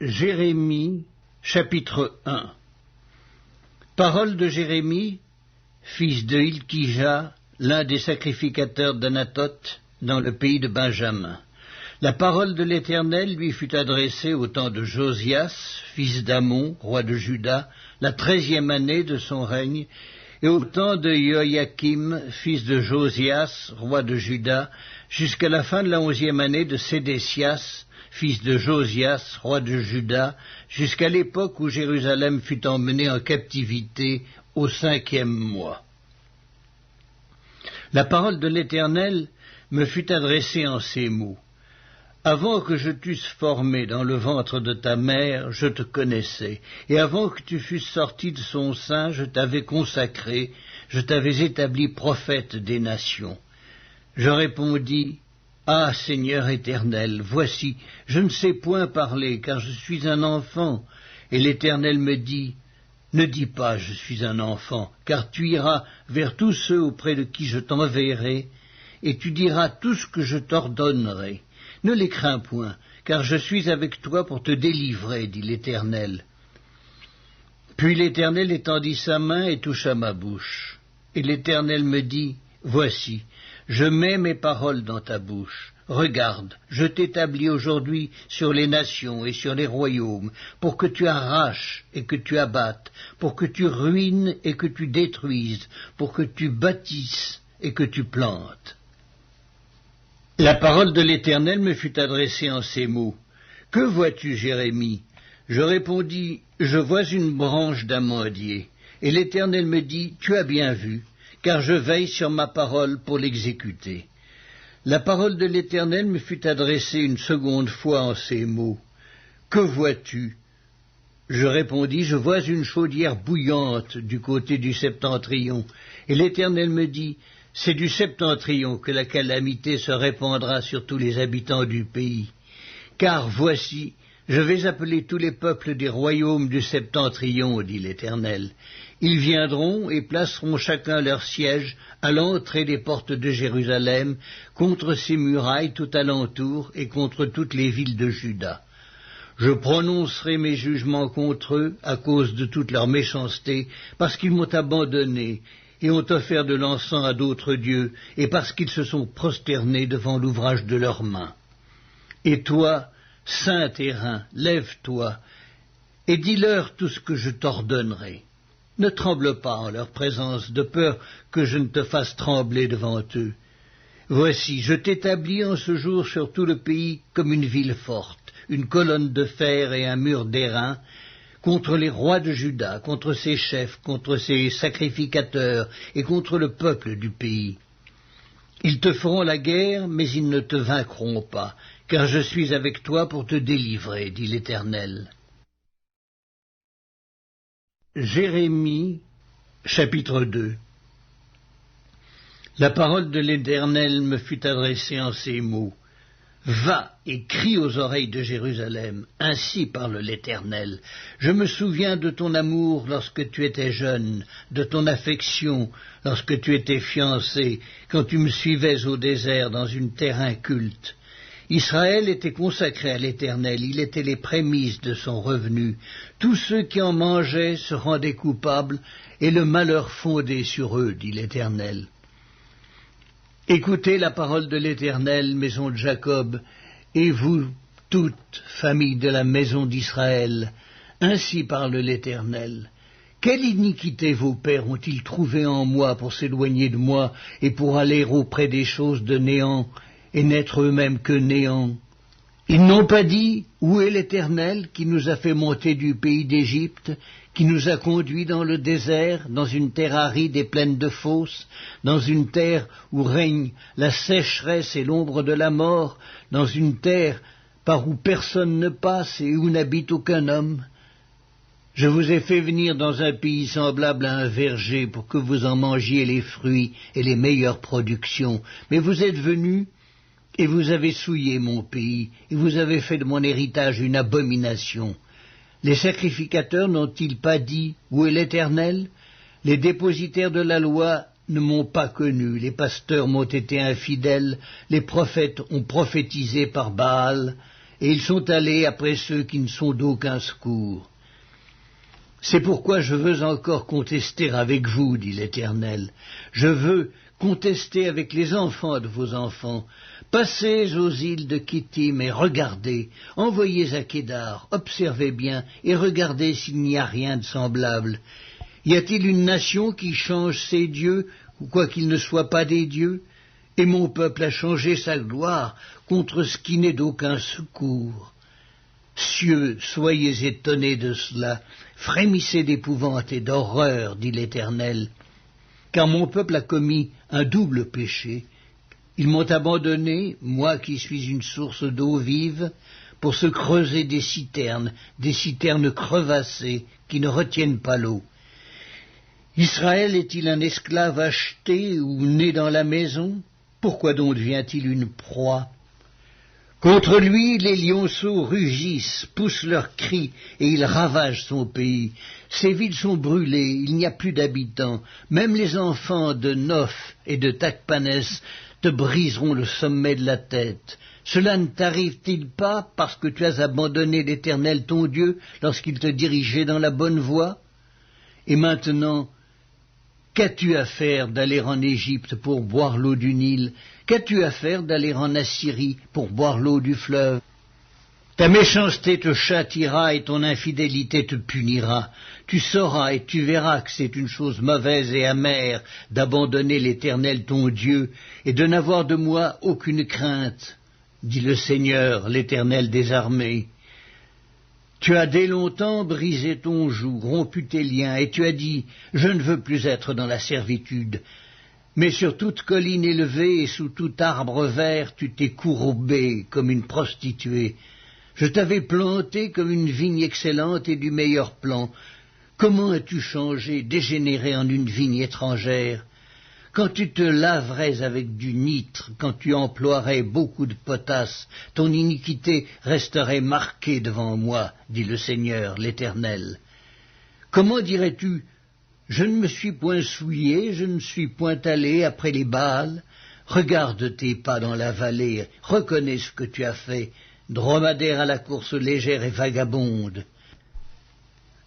Jérémie, chapitre 1. Parole de Jérémie, fils de Hilkija, l'un des sacrificateurs d'Anathoth, dans le pays de Benjamin. La parole de l'Éternel lui fut adressée au temps de Josias, fils d'Amon, roi de Juda, la 13e année de son règne, et au temps de Joachim, fils de Josias, roi de Juda, jusqu'à la fin de la 11e année de Sédécias, fils de Josias, roi de Juda, jusqu'à l'époque où Jérusalem fut emmenée en captivité au 5e mois. La parole de l'Éternel me fut adressée en ces mots. Avant que je t'eusse formé dans le ventre de ta mère, je te connaissais, et avant que tu fusses sorti de son sein, je t'avais consacré, je t'avais établi prophète des nations. Je répondis, Ah, Seigneur éternel, voici, je ne sais point parler, car je suis un enfant. Et l'Éternel me dit, Ne dis pas, je suis un enfant, car tu iras vers tous ceux auprès de qui je t'enverrai, et tu diras tout ce que je t'ordonnerai. Ne les crains point, car je suis avec toi pour te délivrer, dit l'Éternel. Puis l'Éternel étendit sa main et toucha ma bouche. Et l'Éternel me dit, Voici, je mets mes paroles dans ta bouche. Regarde, je t'établis aujourd'hui sur les nations et sur les royaumes, pour que tu arraches et que tu abattes, pour que tu ruines et que tu détruises, pour que tu bâtisses et que tu plantes. La parole de l'Éternel me fut adressée en ces mots. Que vois-tu, Jérémie? Je répondis, Je vois une branche d'amandier. Et l'Éternel me dit, Tu as bien vu, car je veille sur ma parole pour l'exécuter. La parole de l'Éternel me fut adressée une seconde fois en ces mots. Que vois-tu? Je répondis, Je vois une chaudière bouillante du côté du septentrion. Et l'Éternel me dit, C'est du septentrion que la calamité se répandra sur tous les habitants du pays. Car voici, je vais appeler tous les peuples des royaumes du septentrion, dit l'Éternel. Ils viendront et placeront chacun leur siège à l'entrée des portes de Jérusalem, contre ses murailles tout alentour et contre toutes les villes de Juda. Je prononcerai mes jugements contre eux à cause de toute leur méchanceté, parce qu'ils m'ont abandonné et ont offert de l'encens à d'autres dieux, et parce qu'ils se sont prosternés devant l'ouvrage de leurs mains. Et toi, saint terrain, lève-toi, et dis-leur tout ce que je t'ordonnerai. Ne tremble pas en leur présence, de peur que je ne te fasse trembler devant eux. Voici, je t'établis en ce jour sur tout le pays comme une ville forte, une colonne de fer et un mur d'airain, contre les rois de Juda, contre ses chefs, contre ses sacrificateurs et contre le peuple du pays. Ils te feront la guerre, mais ils ne te vaincront pas, car je suis avec toi pour te délivrer, dit l'Éternel. Jérémie, chapitre 2. La parole de l'Éternel me fut adressée en ces mots. Va et crie aux oreilles de Jérusalem, ainsi parle l'Éternel. Je me souviens de ton amour lorsque tu étais jeune, de ton affection lorsque tu étais fiancé, quand tu me suivais au désert dans une terre inculte. Israël était consacré à l'Éternel, il était les prémices de son revenu. Tous ceux qui en mangeaient se rendaient coupables, et le malheur fondait sur eux, dit l'Éternel. Écoutez la parole de l'Éternel, maison de Jacob, et vous, toute famille de la maison d'Israël, ainsi parle l'Éternel. Quelle iniquité vos pères ont-ils trouvé en moi pour s'éloigner de moi et pour aller auprès des choses de néant et n'être eux-mêmes que néant? Ils n'ont pas dit, Où est l'Éternel qui nous a fait monter du pays d'Égypte, qui nous a conduits dans le désert, dans une terre aride et pleine de fosses, dans une terre où règne la sécheresse et l'ombre de la mort, dans une terre par où personne ne passe et où n'habite aucun homme? Je vous ai fait venir dans un pays semblable à un verger pour que vous en mangiez les fruits et les meilleures productions, mais vous êtes venus et vous avez souillé mon pays, et vous avez fait de mon héritage une abomination. Les sacrificateurs n'ont-ils pas dit, Où est l'Éternel? Les dépositaires de la loi ne m'ont pas connu, les pasteurs m'ont été infidèles, les prophètes ont prophétisé par Baal, et ils sont allés après ceux qui ne sont d'aucun secours. C'est pourquoi je veux encore contester avec vous, dit l'Éternel. Je veux contester avec les enfants de vos enfants. Passez aux îles de Kittim et regardez. Envoyez à Kédar, observez bien et regardez s'il n'y a rien de semblable. Y a-t-il une nation qui change ses dieux, ou quoi qu'il ne soit pas des dieux? Et mon peuple a changé sa gloire contre ce qui n'est d'aucun secours. Cieux, soyez étonnés de cela, frémissez d'épouvante et d'horreur, dit l'Éternel, car mon peuple a commis un double péché. Ils m'ont abandonné, moi qui suis une source d'eau vive, pour se creuser des citernes crevassées qui ne retiennent pas l'eau. Israël est-il un esclave acheté ou né dans la maison? Pourquoi donc devient-il une proie? Contre lui, les lionceaux rugissent, poussent leurs cris, et ils ravagent son pays. Ses villes sont brûlées, il n'y a plus d'habitants. Même les enfants de Noph et de Tachpanès te briseront le sommet de la tête. Cela ne t'arrive-t-il pas parce que tu as abandonné l'Éternel ton Dieu lorsqu'il te dirigeait dans la bonne voie? Et maintenant, qu'as-tu à faire d'aller en Égypte pour boire l'eau du Nil? Qu'as-tu à faire d'aller en Assyrie pour boire l'eau du fleuve? Ta méchanceté te châtiera et ton infidélité te punira. Tu sauras et tu verras que c'est une chose mauvaise et amère d'abandonner l'Éternel ton Dieu et de n'avoir de moi aucune crainte, dit le Seigneur, l'Éternel des armées. Tu as dès longtemps brisé ton joug, rompu tes liens, et tu as dit « Je ne veux plus être dans la servitude ». Mais sur toute colline élevée et sous tout arbre vert, tu t'es courbé comme une prostituée. Je t'avais planté comme une vigne excellente et du meilleur plan. Comment as-tu changé, dégénéré en une vigne étrangère? Quand tu te laverais avec du nitre, quand tu emploierais beaucoup de potasse, ton iniquité resterait marquée devant moi, dit le Seigneur, l'Éternel. Comment dirais-tu, je ne me suis point souillé, je ne suis point allé après les Baals? Regarde tes pas dans la vallée, reconnais ce que tu as fait, dromadaire à la course légère et vagabonde.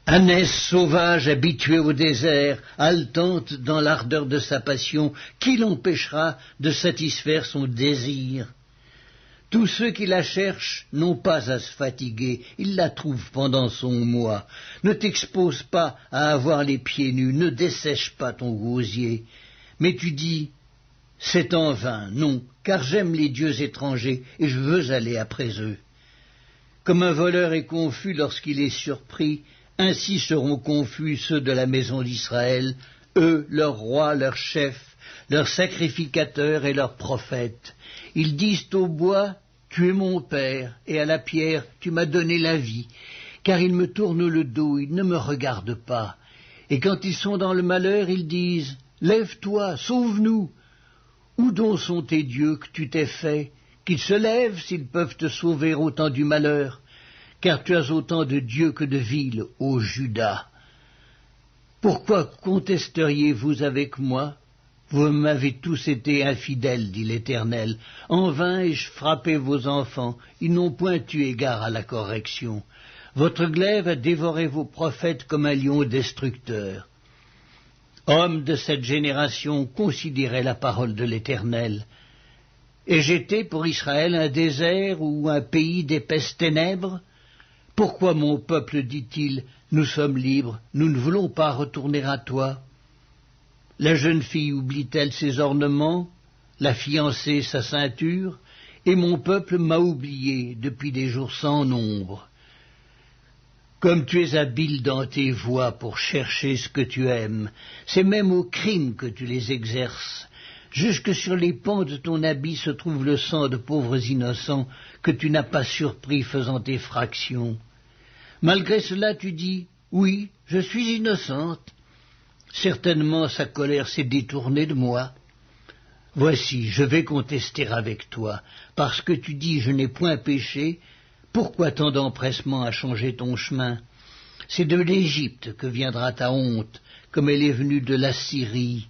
Ânesse sauvage habituée au désert, haletante dans l'ardeur de sa passion, qui l'empêchera de satisfaire son désir? Tous ceux qui la cherchent n'ont pas à se fatiguer, ils la trouvent pendant son mois. Ne t'expose pas à avoir les pieds nus, ne dessèche pas ton gosier. Mais tu dis, c'est en vain, non, car j'aime les dieux étrangers et je veux aller après eux. Comme un voleur est confus lorsqu'il est surpris, ainsi seront confus ceux de la maison d'Israël, eux, leurs rois, leurs chefs, leurs sacrificateurs et leurs prophètes. Ils disent au bois, tu es mon père, et à la pierre, tu m'as donné la vie, car ils me tournent le dos, ils ne me regardent pas. Et quand ils sont dans le malheur, ils disent, lève-toi, sauve-nous. Où donc sont tes dieux que tu t'es fait? Qu'ils se lèvent s'ils peuvent te sauver au temps du malheur, car tu as autant de dieux que de villes, ô Juda. Pourquoi contesteriez-vous avec moi? Vous m'avez tous été infidèles, dit l'Éternel. En vain ai-je frappé vos enfants, ils n'ont point eu égard à la correction. Votre glaive a dévoré vos prophètes comme un lion destructeur. Hommes de cette génération, considérez la parole de l'Éternel. Ai-je été pour Israël un désert ou un pays d'épaisses ténèbres? Pourquoi mon peuple dit-il, nous sommes libres, nous ne voulons pas retourner à toi? La jeune fille oublie-t-elle ses ornements, la fiancée sa ceinture, et mon peuple m'a oublié depuis des jours sans nombre. Comme tu es habile dans tes voies pour chercher ce que tu aimes, c'est même au crime que tu les exerces. Jusque sur les pans de ton habit se trouve le sang de pauvres innocents que tu n'as pas surpris faisant effraction. Malgré cela tu dis, oui, je suis innocente. Certainement sa colère s'est détournée de moi. Voici, je vais contester avec toi, parce que tu dis je n'ai point péché. Pourquoi tant d'empressement à changer ton chemin? C'est de l'Égypte que viendra ta honte, comme elle est venue de l'Assyrie.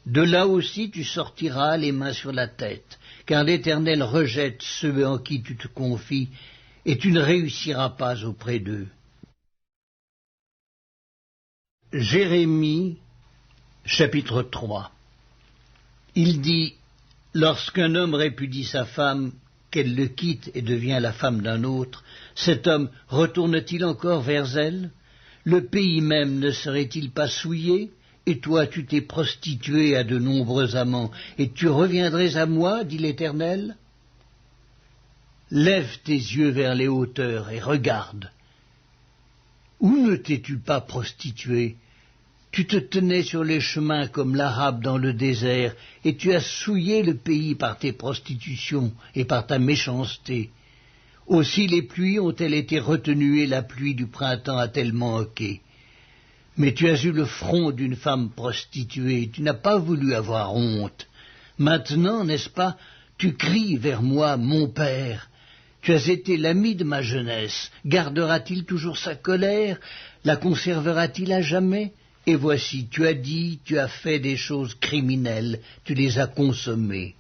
De là aussi tu sortiras les mains sur la tête, car l'Éternel rejette ceux en qui tu te confies, et tu ne réussiras pas auprès d'eux. Jérémie, chapitre 3. Il dit, lorsqu'un homme répudie sa femme, qu'elle le quitte et devient la femme d'un autre, cet homme retourne-t-il encore vers elle? Le pays même ne serait-il pas souillé? Et toi tu t'es prostitué à de nombreux amants, et tu reviendrais à moi, dit l'Éternel? Lève tes yeux vers les hauteurs et regarde. Où ne t'es-tu pas prostitué? Tu te tenais sur les chemins comme l'Arabe dans le désert, et tu as souillé le pays par tes prostitutions et par ta méchanceté. Aussi les pluies ont-elles été retenues et la pluie du printemps a-t-elle manqué. Mais tu as eu le front d'une femme prostituée, tu n'as pas voulu avoir honte. Maintenant, n'est-ce pas, tu cries vers moi, mon père. Tu as été l'ami de ma jeunesse. Gardera-t-il toujours sa colère? La conservera-t-il à jamais? Et voici, tu as dit, tu as fait des choses criminelles, tu les as consommées.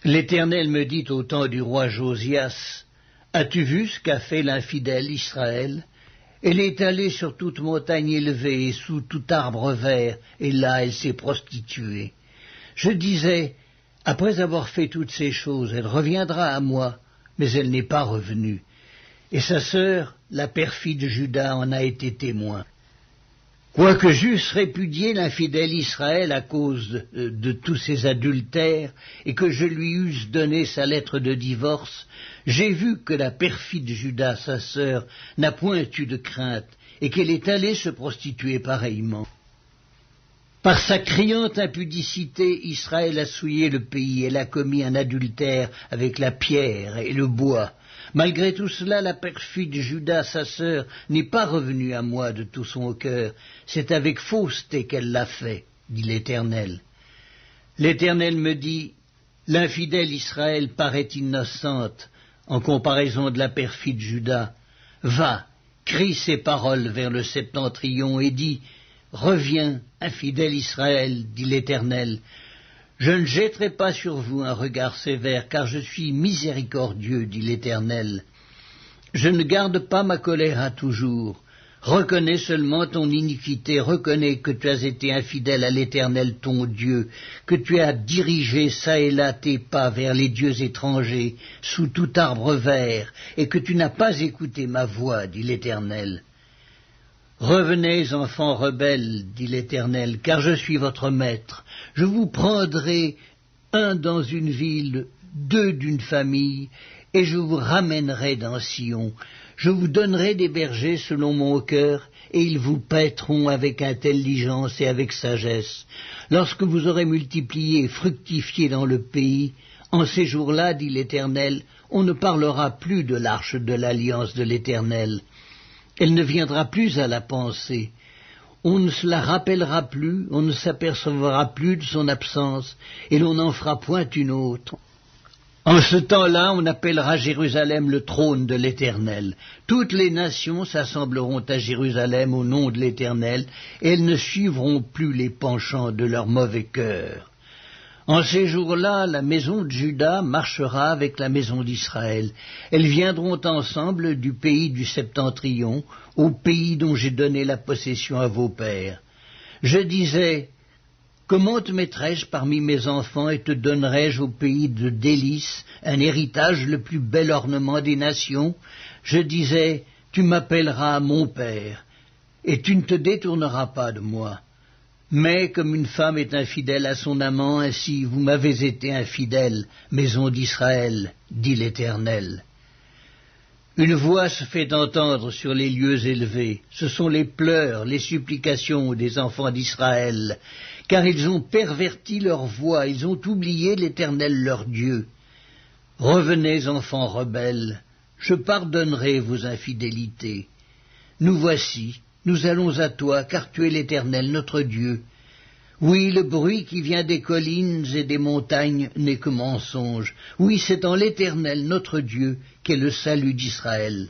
L'Éternel me dit au temps du roi Josias, as-tu vu ce qu'a fait l'infidèle Israël? Elle est allée sur toute montagne élevée et sous tout arbre vert, et là elle s'est prostituée. Je disais, après avoir fait toutes ces choses, elle reviendra à moi, mais elle n'est pas revenue. Et sa sœur, la perfide Juda, en a été témoin. Quoique j'eusse répudié l'infidèle Israël à cause de tous ses adultères, et que je lui eusse donné sa lettre de divorce, j'ai vu que la perfide Juda, sa sœur, n'a point eu de crainte, et qu'elle est allée se prostituer pareillement. Par sa criante impudicité, Israël a souillé le pays, elle a commis un adultère avec la pierre et le bois. Malgré tout cela, la perfide Juda, sa sœur, n'est pas revenue à moi de tout son cœur. C'est avec fausseté qu'elle l'a fait, dit l'Éternel. L'Éternel me dit, l'infidèle Israël paraît innocente en comparaison de la perfide Juda. Va, crie ces paroles vers le septentrion et dis, reviens, infidèle Israël, dit l'Éternel. Je ne jetterai pas sur vous un regard sévère, car je suis miséricordieux, dit l'Éternel. Je ne garde pas ma colère à toujours. Reconnais seulement ton iniquité, reconnais que tu as été infidèle à l'Éternel ton Dieu, que tu as dirigé çà et là tes pas vers les dieux étrangers, sous tout arbre vert, et que tu n'as pas écouté ma voix, dit l'Éternel. Revenez, enfants rebelles, dit l'Éternel, car je suis votre maître. Je vous prendrai un dans une ville, deux d'une famille, et je vous ramènerai dans Sion. Je vous donnerai des bergers selon mon cœur, et ils vous paîtront avec intelligence et avec sagesse. Lorsque vous aurez multiplié et fructifié dans le pays, en ces jours-là, dit l'Éternel, on ne parlera plus de l'arche de l'alliance de l'Éternel. Elle ne viendra plus à la pensée. On ne se la rappellera plus, on ne s'apercevra plus de son absence, et l'on n'en fera point une autre. En ce temps-là, on appellera Jérusalem le trône de l'Éternel. Toutes les nations s'assembleront à Jérusalem au nom de l'Éternel, et elles ne suivront plus les penchants de leur mauvais cœur. En ces jours-là, la maison de Juda marchera avec la maison d'Israël. Elles viendront ensemble du pays du septentrion, au pays dont j'ai donné la possession à vos pères. Je disais, comment te mettrais-je parmi mes enfants et te donnerais-je au pays de délices un héritage, le plus bel ornement des nations? Je disais, tu m'appelleras mon père, et tu ne te détourneras pas de moi. Mais comme une femme est infidèle à son amant, ainsi vous m'avez été infidèle, maison d'Israël, dit l'Éternel. Une voix se fait entendre sur les lieux élevés. Ce sont les pleurs, les supplications des enfants d'Israël, car ils ont perverti leur voix, ils ont oublié l'Éternel leur Dieu. Revenez, enfants rebelles, je pardonnerai vos infidélités. Nous voici, nous allons à toi, car tu es l'Éternel, notre Dieu. Oui, le bruit qui vient des collines et des montagnes n'est que mensonge. Oui, c'est en l'Éternel, notre Dieu, qu'est le salut d'Israël.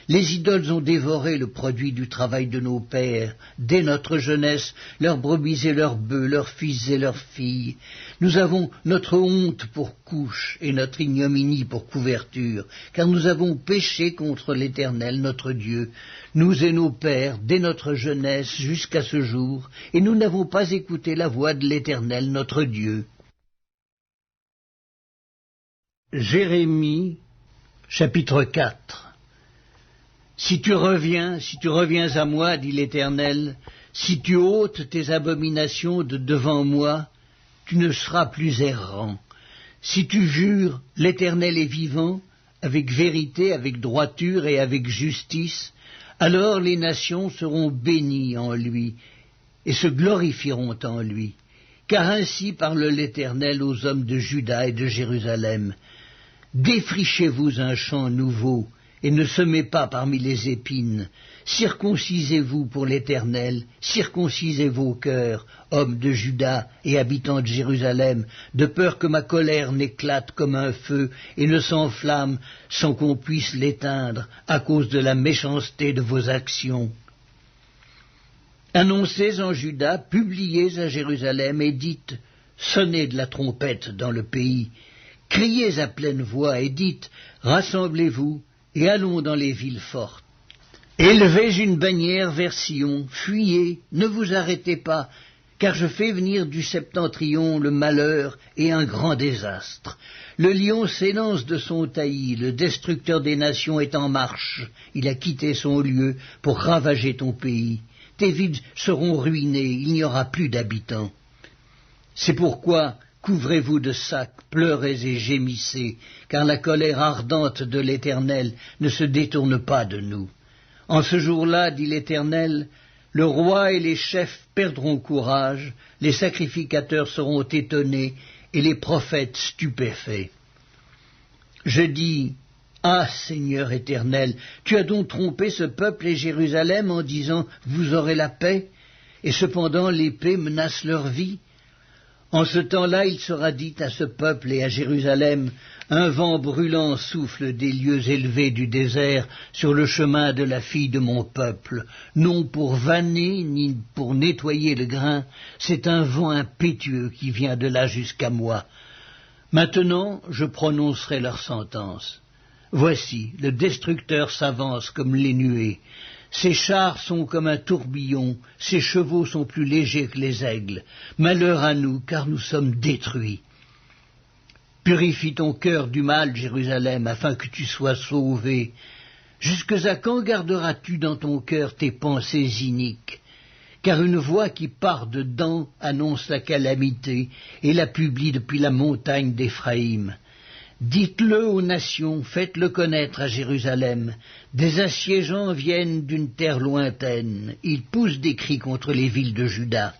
Les idoles ont dévoré le produit du travail de nos pères, dès notre jeunesse, leurs brebis et leurs bœufs, leurs fils et leurs filles. Nous avons notre honte pour couche et notre ignominie pour couverture, car nous avons péché contre l'Éternel notre Dieu, nous et nos pères, dès notre jeunesse jusqu'à ce jour, et nous n'avons pas écouté la voix de l'Éternel notre Dieu. Jérémie, chapitre 4. Si tu reviens à moi, dit l'Éternel, si tu ôtes tes abominations de devant moi, tu ne seras plus errant. Si tu jures, l'Éternel est vivant, avec vérité, avec droiture et avec justice, alors les nations seront bénies en lui, et se glorifieront en lui. Car ainsi parle l'Éternel aux hommes de Juda et de Jérusalem. Défrichez-vous un champ nouveau, et ne semez pas parmi les épines. Circoncisez-vous pour l'Éternel, circoncisez vos cœurs, hommes de Juda et habitants de Jérusalem, de peur que ma colère n'éclate comme un feu et ne s'enflamme sans qu'on puisse l'éteindre à cause de la méchanceté de vos actions. Annoncez en Juda, publiez à Jérusalem et dites, sonnez de la trompette dans le pays, criez à pleine voix et dites, rassemblez-vous, et allons dans les villes fortes. Élevez une bannière vers Sion, fuyez, ne vous arrêtez pas, car je fais venir du septentrion le malheur et un grand désastre. Le lion s'élance de son taillis, le destructeur des nations est en marche, il a quitté son lieu pour ravager ton pays. Tes villes seront ruinées, il n'y aura plus d'habitants. C'est pourquoi couvrez-vous de sacs, pleurez et gémissez, car la colère ardente de l'Éternel ne se détourne pas de nous. En ce jour-là, dit l'Éternel, le roi et les chefs perdront courage, les sacrificateurs seront étonnés et les prophètes stupéfaits. Je dis, ah Seigneur éternel, tu as donc trompé ce peuple et Jérusalem en disant, vous aurez la paix, et cependant l'épée menace leur vie. En ce temps-là, il sera dit à ce peuple et à Jérusalem, un vent brûlant souffle des lieux élevés du désert sur le chemin de la fille de mon peuple, non pour vanner ni pour nettoyer le grain, c'est un vent impétueux qui vient de là jusqu'à moi. Maintenant, je prononcerai leur sentence. Voici, le destructeur s'avance comme les nuées. Ses chars sont comme un tourbillon, ses chevaux sont plus légers que les aigles. Malheur à nous, car nous sommes détruits. Purifie ton cœur du mal, Jérusalem, afin que tu sois sauvé. Jusque à quand garderas-tu dans ton cœur tes pensées iniques? Car une voix qui part dedans annonce la calamité et la publie depuis la montagne d'Éphraïm. Dites-le aux nations, faites-le connaître à Jérusalem. Des assiégeants viennent d'une terre lointaine. Ils poussent des cris contre les villes de Juda.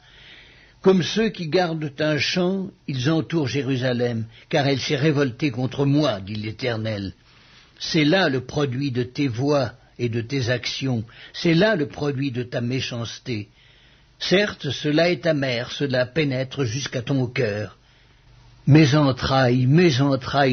Comme ceux qui gardent un champ, ils entourent Jérusalem, car elle s'est révoltée contre moi, dit l'Éternel. C'est là le produit de tes voix et de tes actions. C'est là le produit de ta méchanceté. Certes, cela est amer, cela pénètre jusqu'à ton cœur. Mes entrailles,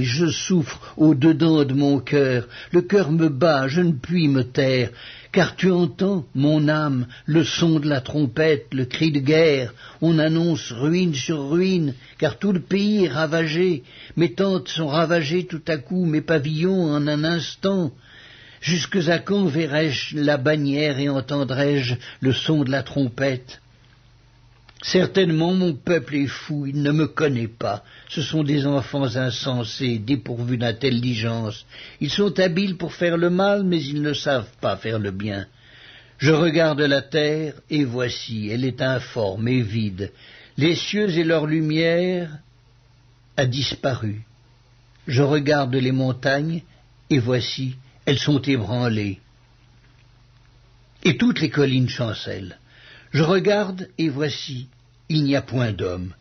je souffre au-dedans de mon cœur, le cœur me bat, je ne puis me taire, car tu entends, mon âme, le son de la trompette, le cri de guerre, on annonce ruine sur ruine, car tout le pays est ravagé, mes tentes sont ravagées tout à coup, mes pavillons en un instant. Jusque à quand verrai-je la bannière et entendrai-je le son de la trompette? Certainement mon peuple est fou, il ne me connaît pas. Ce sont des enfants insensés, dépourvus d'intelligence. Ils sont habiles pour faire le mal, mais ils ne savent pas faire le bien. Je regarde la terre, et voici, elle est informe et vide. Les cieux et leur lumière a disparu. Je regarde les montagnes, et voici, elles sont ébranlées. Et toutes les collines chancellent. Je regarde, et voici, il n'y a point d'homme,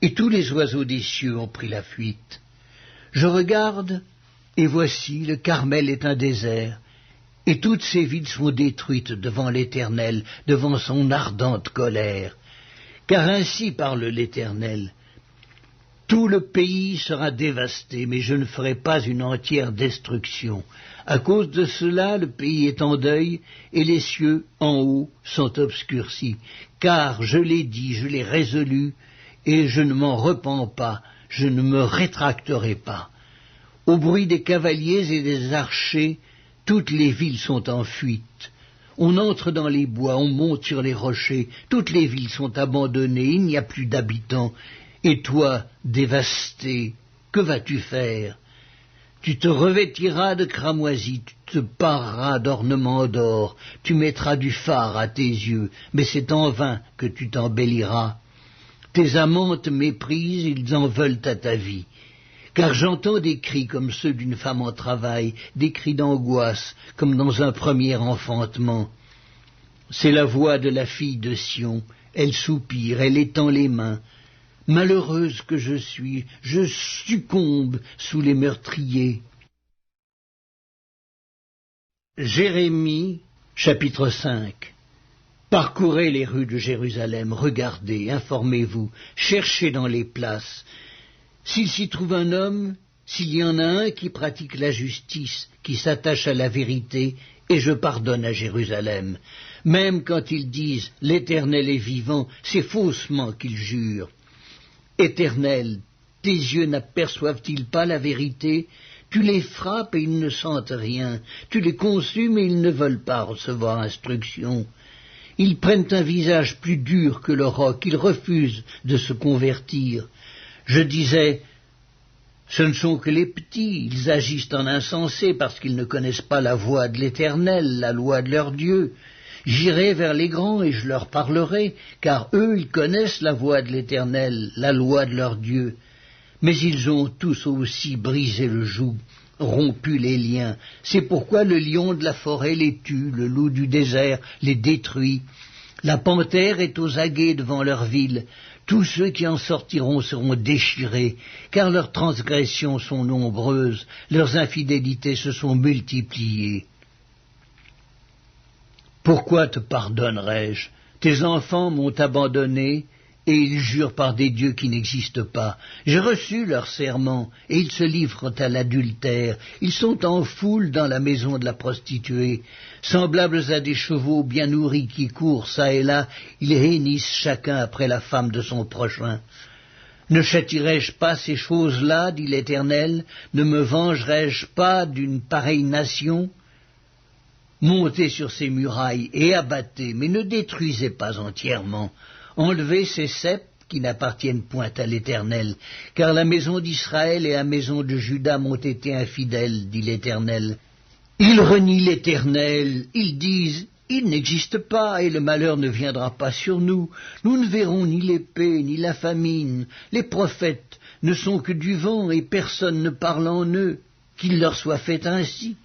et tous les oiseaux des cieux ont pris la fuite. Je regarde, et voici, le Carmel est un désert, et toutes ses villes sont détruites devant l'Éternel, devant son ardente colère. Car ainsi parle l'Éternel. Tout le pays sera dévasté, mais je ne ferai pas une entière destruction. À cause de cela, le pays est en deuil, et les cieux, en haut, sont obscurcis. Car je l'ai dit, je l'ai résolu, et je ne m'en repens pas, je ne me rétracterai pas. Au bruit des cavaliers et des archers, toutes les villes sont en fuite. On entre dans les bois, on monte sur les rochers, toutes les villes sont abandonnées, il n'y a plus d'habitants. Et toi, dévasté, que vas-tu faire? Tu te revêtiras de cramoisis, tu te pareras d'ornements d'or, tu mettras du fard à tes yeux, mais c'est en vain que tu t'embelliras. Tes amants te méprisent, ils en veulent à ta vie. Car j'entends des cris comme ceux d'une femme en travail, des cris d'angoisse, comme dans un premier enfantement. C'est la voix de la fille de Sion, elle soupire, elle étend les mains. Malheureuse que je suis, je succombe sous les meurtriers. Jérémie, chapitre 5. Parcourez les rues de Jérusalem, regardez, informez-vous, cherchez dans les places. S'il s'y trouve un homme, s'il y en a un qui pratique la justice, qui s'attache à la vérité, et je pardonne à Jérusalem. Même quand ils disent « l'Éternel est vivant », c'est faussement qu'ils jurent. Éternel, tes yeux n'aperçoivent-ils pas la vérité? Tu les frappes et ils ne sentent rien. Tu les consumes et ils ne veulent pas recevoir instruction. Ils prennent un visage plus dur que le roc, ils refusent de se convertir. Je disais, ce ne sont que les petits, ils agissent en insensés parce qu'ils ne connaissent pas la voie de l'Éternel, la loi de leur Dieu. J'irai vers les grands et je leur parlerai, car eux, ils connaissent la voie de l'Éternel, la loi de leur Dieu. Mais ils ont tous aussi brisé le joug, rompu les liens. C'est pourquoi le lion de la forêt les tue, le loup du désert les détruit. La panthère est aux aguets devant leur ville. Tous ceux qui en sortiront seront déchirés, car leurs transgressions sont nombreuses, leurs infidélités se sont multipliées. Pourquoi te pardonnerais-je? Tes enfants m'ont abandonné, et ils jurent par des dieux qui n'existent pas. J'ai reçu leur serment, et ils se livrent à l'adultère. Ils sont en foule dans la maison de la prostituée. Semblables à des chevaux bien nourris qui courent çà et là, ils hennissent chacun après la femme de son prochain. Ne châtierais-je pas ces choses-là, dit l'Éternel? Ne me vengerais-je pas d'une pareille nation? Montez sur ces murailles et abattez, mais ne détruisez pas entièrement. Enlevez ces sceptres qui n'appartiennent point à l'Éternel, car la maison d'Israël et la maison de Juda m'ont été infidèles, dit l'Éternel. Ils renient l'Éternel, ils disent, il n'existe pas et le malheur ne viendra pas sur nous. Nous ne verrons ni l'épée ni la famine. Les prophètes ne sont que du vent et personne ne parle en eux. Qu'il leur soit fait ainsi.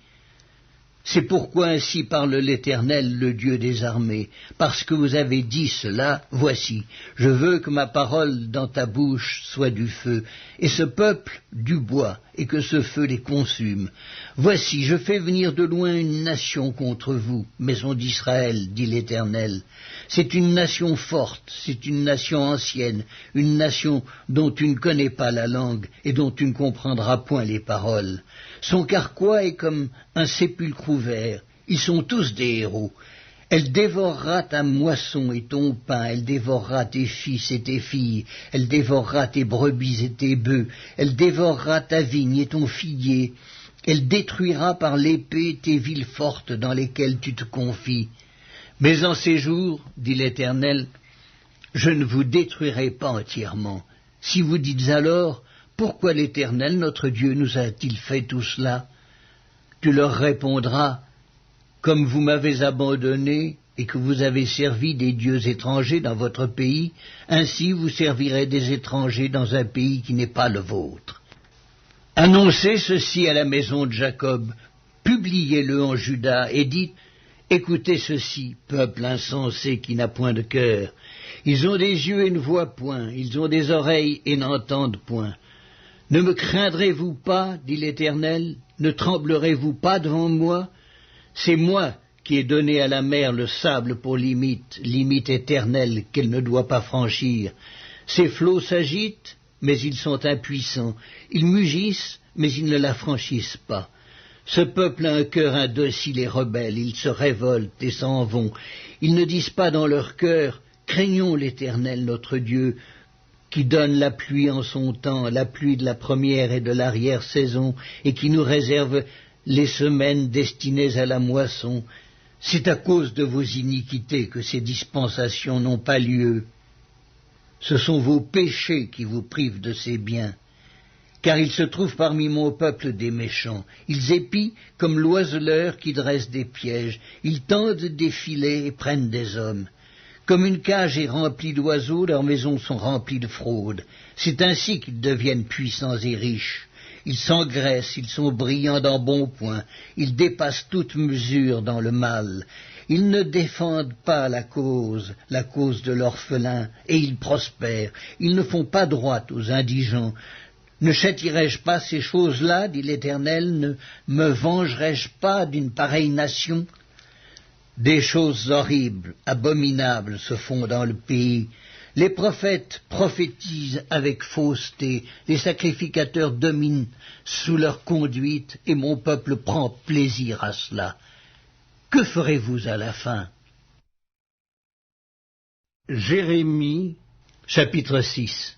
C'est pourquoi ainsi parle l'Éternel, le Dieu des armées. Parce que vous avez dit cela, voici, je veux que ma parole dans ta bouche soit du feu, et ce peuple du bois, et que ce feu les consume. Voici, je fais venir de loin une nation contre vous, maison d'Israël, dit l'Éternel. C'est une nation forte, c'est une nation ancienne, une nation dont tu ne connais pas la langue, et dont tu ne comprendras point les paroles. Son carquois est comme un sépulcre ouvert, ils sont tous des héros. Elle dévorera ta moisson et ton pain, elle dévorera tes fils et tes filles, elle dévorera tes brebis et tes bœufs, elle dévorera ta vigne et ton figuier, elle détruira par l'épée tes villes fortes dans lesquelles tu te confies. Mais en ces jours, dit l'Éternel, je ne vous détruirai pas entièrement. Si vous dites alors, pourquoi l'Éternel, notre Dieu, nous a-t-il fait tout cela? Tu leur répondras, comme vous m'avez abandonné et que vous avez servi des dieux étrangers dans votre pays, ainsi vous servirez des étrangers dans un pays qui n'est pas le vôtre. Annoncez ceci à la maison de Jacob, publiez-le en Juda et dites, écoutez ceci, peuple insensé qui n'a point de cœur. Ils ont des yeux et ne voient point, ils ont des oreilles et n'entendent point. Ne me craindrez-vous pas, dit l'Éternel, ne tremblerez-vous pas devant moi? C'est moi qui ai donné à la mer le sable pour limite, limite éternelle qu'elle ne doit pas franchir. Ses flots s'agitent, mais ils sont impuissants. Ils mugissent, mais ils ne la franchissent pas. Ce peuple a un cœur indocile et rebelle. Ils se révoltent et s'en vont. Ils ne disent pas dans leur cœur « Craignons l'Éternel notre Dieu » qui donne la pluie en son temps, la pluie de la première et de l'arrière-saison, et qui nous réserve les semaines destinées à la moisson. C'est à cause de vos iniquités que ces dispensations n'ont pas lieu. Ce sont vos péchés qui vous privent de ces biens. Car il se trouve parmi mon peuple des méchants. Ils épient comme l'oiseleur qui dresse des pièges. Ils tendent des filets et prennent des hommes. Comme une cage est remplie d'oiseaux, leurs maisons sont remplies de fraude. C'est ainsi qu'ils deviennent puissants et riches. Ils s'engraissent, ils sont brillants d'embonpoint, ils dépassent toute mesure dans le mal. Ils ne défendent pas la cause de l'orphelin, et ils prospèrent. Ils ne font pas droit aux indigents. Ne châtierai-je pas ces choses-là, dit l'Éternel, ne me vengerai-je pas d'une pareille nation? Des choses horribles, abominables se font dans le pays. Les prophètes prophétisent avec fausseté, les sacrificateurs dominent sous leur conduite, et mon peuple prend plaisir à cela. Que ferez-vous à la fin? Jérémie, chapitre 6.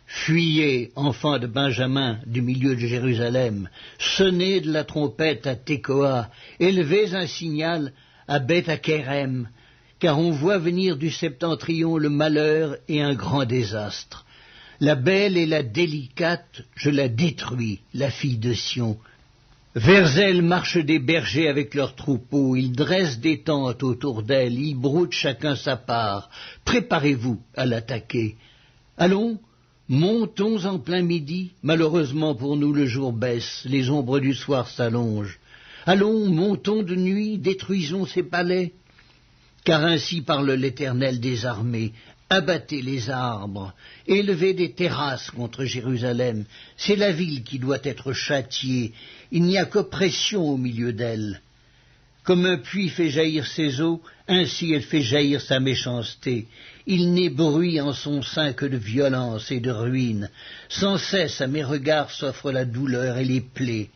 Fuyez, enfants de Benjamin, du milieu de Jérusalem, sonnez de la trompette à Tekoa, élevez un signal à Beth-Akerem, car on voit venir du septentrion le malheur et un grand désastre. La belle et la délicate, je la détruis, la fille de Sion. Vers elle marchent des bergers avec leurs troupeaux, ils dressent des tentes autour d'elle, ils broutent chacun sa part. Préparez-vous à l'attaquer. Allons, montons en plein midi, malheureusement pour nous le jour baisse, les ombres du soir s'allongent. Allons, montons de nuit, détruisons ses palais. Car ainsi parle l'Éternel des armées, abattez les arbres, élevez des terrasses contre Jérusalem. C'est la ville qui doit être châtiée, il n'y a qu'oppression au milieu d'elle. Comme un puits fait jaillir ses eaux, ainsi elle fait jaillir sa méchanceté. Il n'est bruit en son sein que de violence et de ruine. Sans cesse à mes regards s'offrent la douleur et les plaies.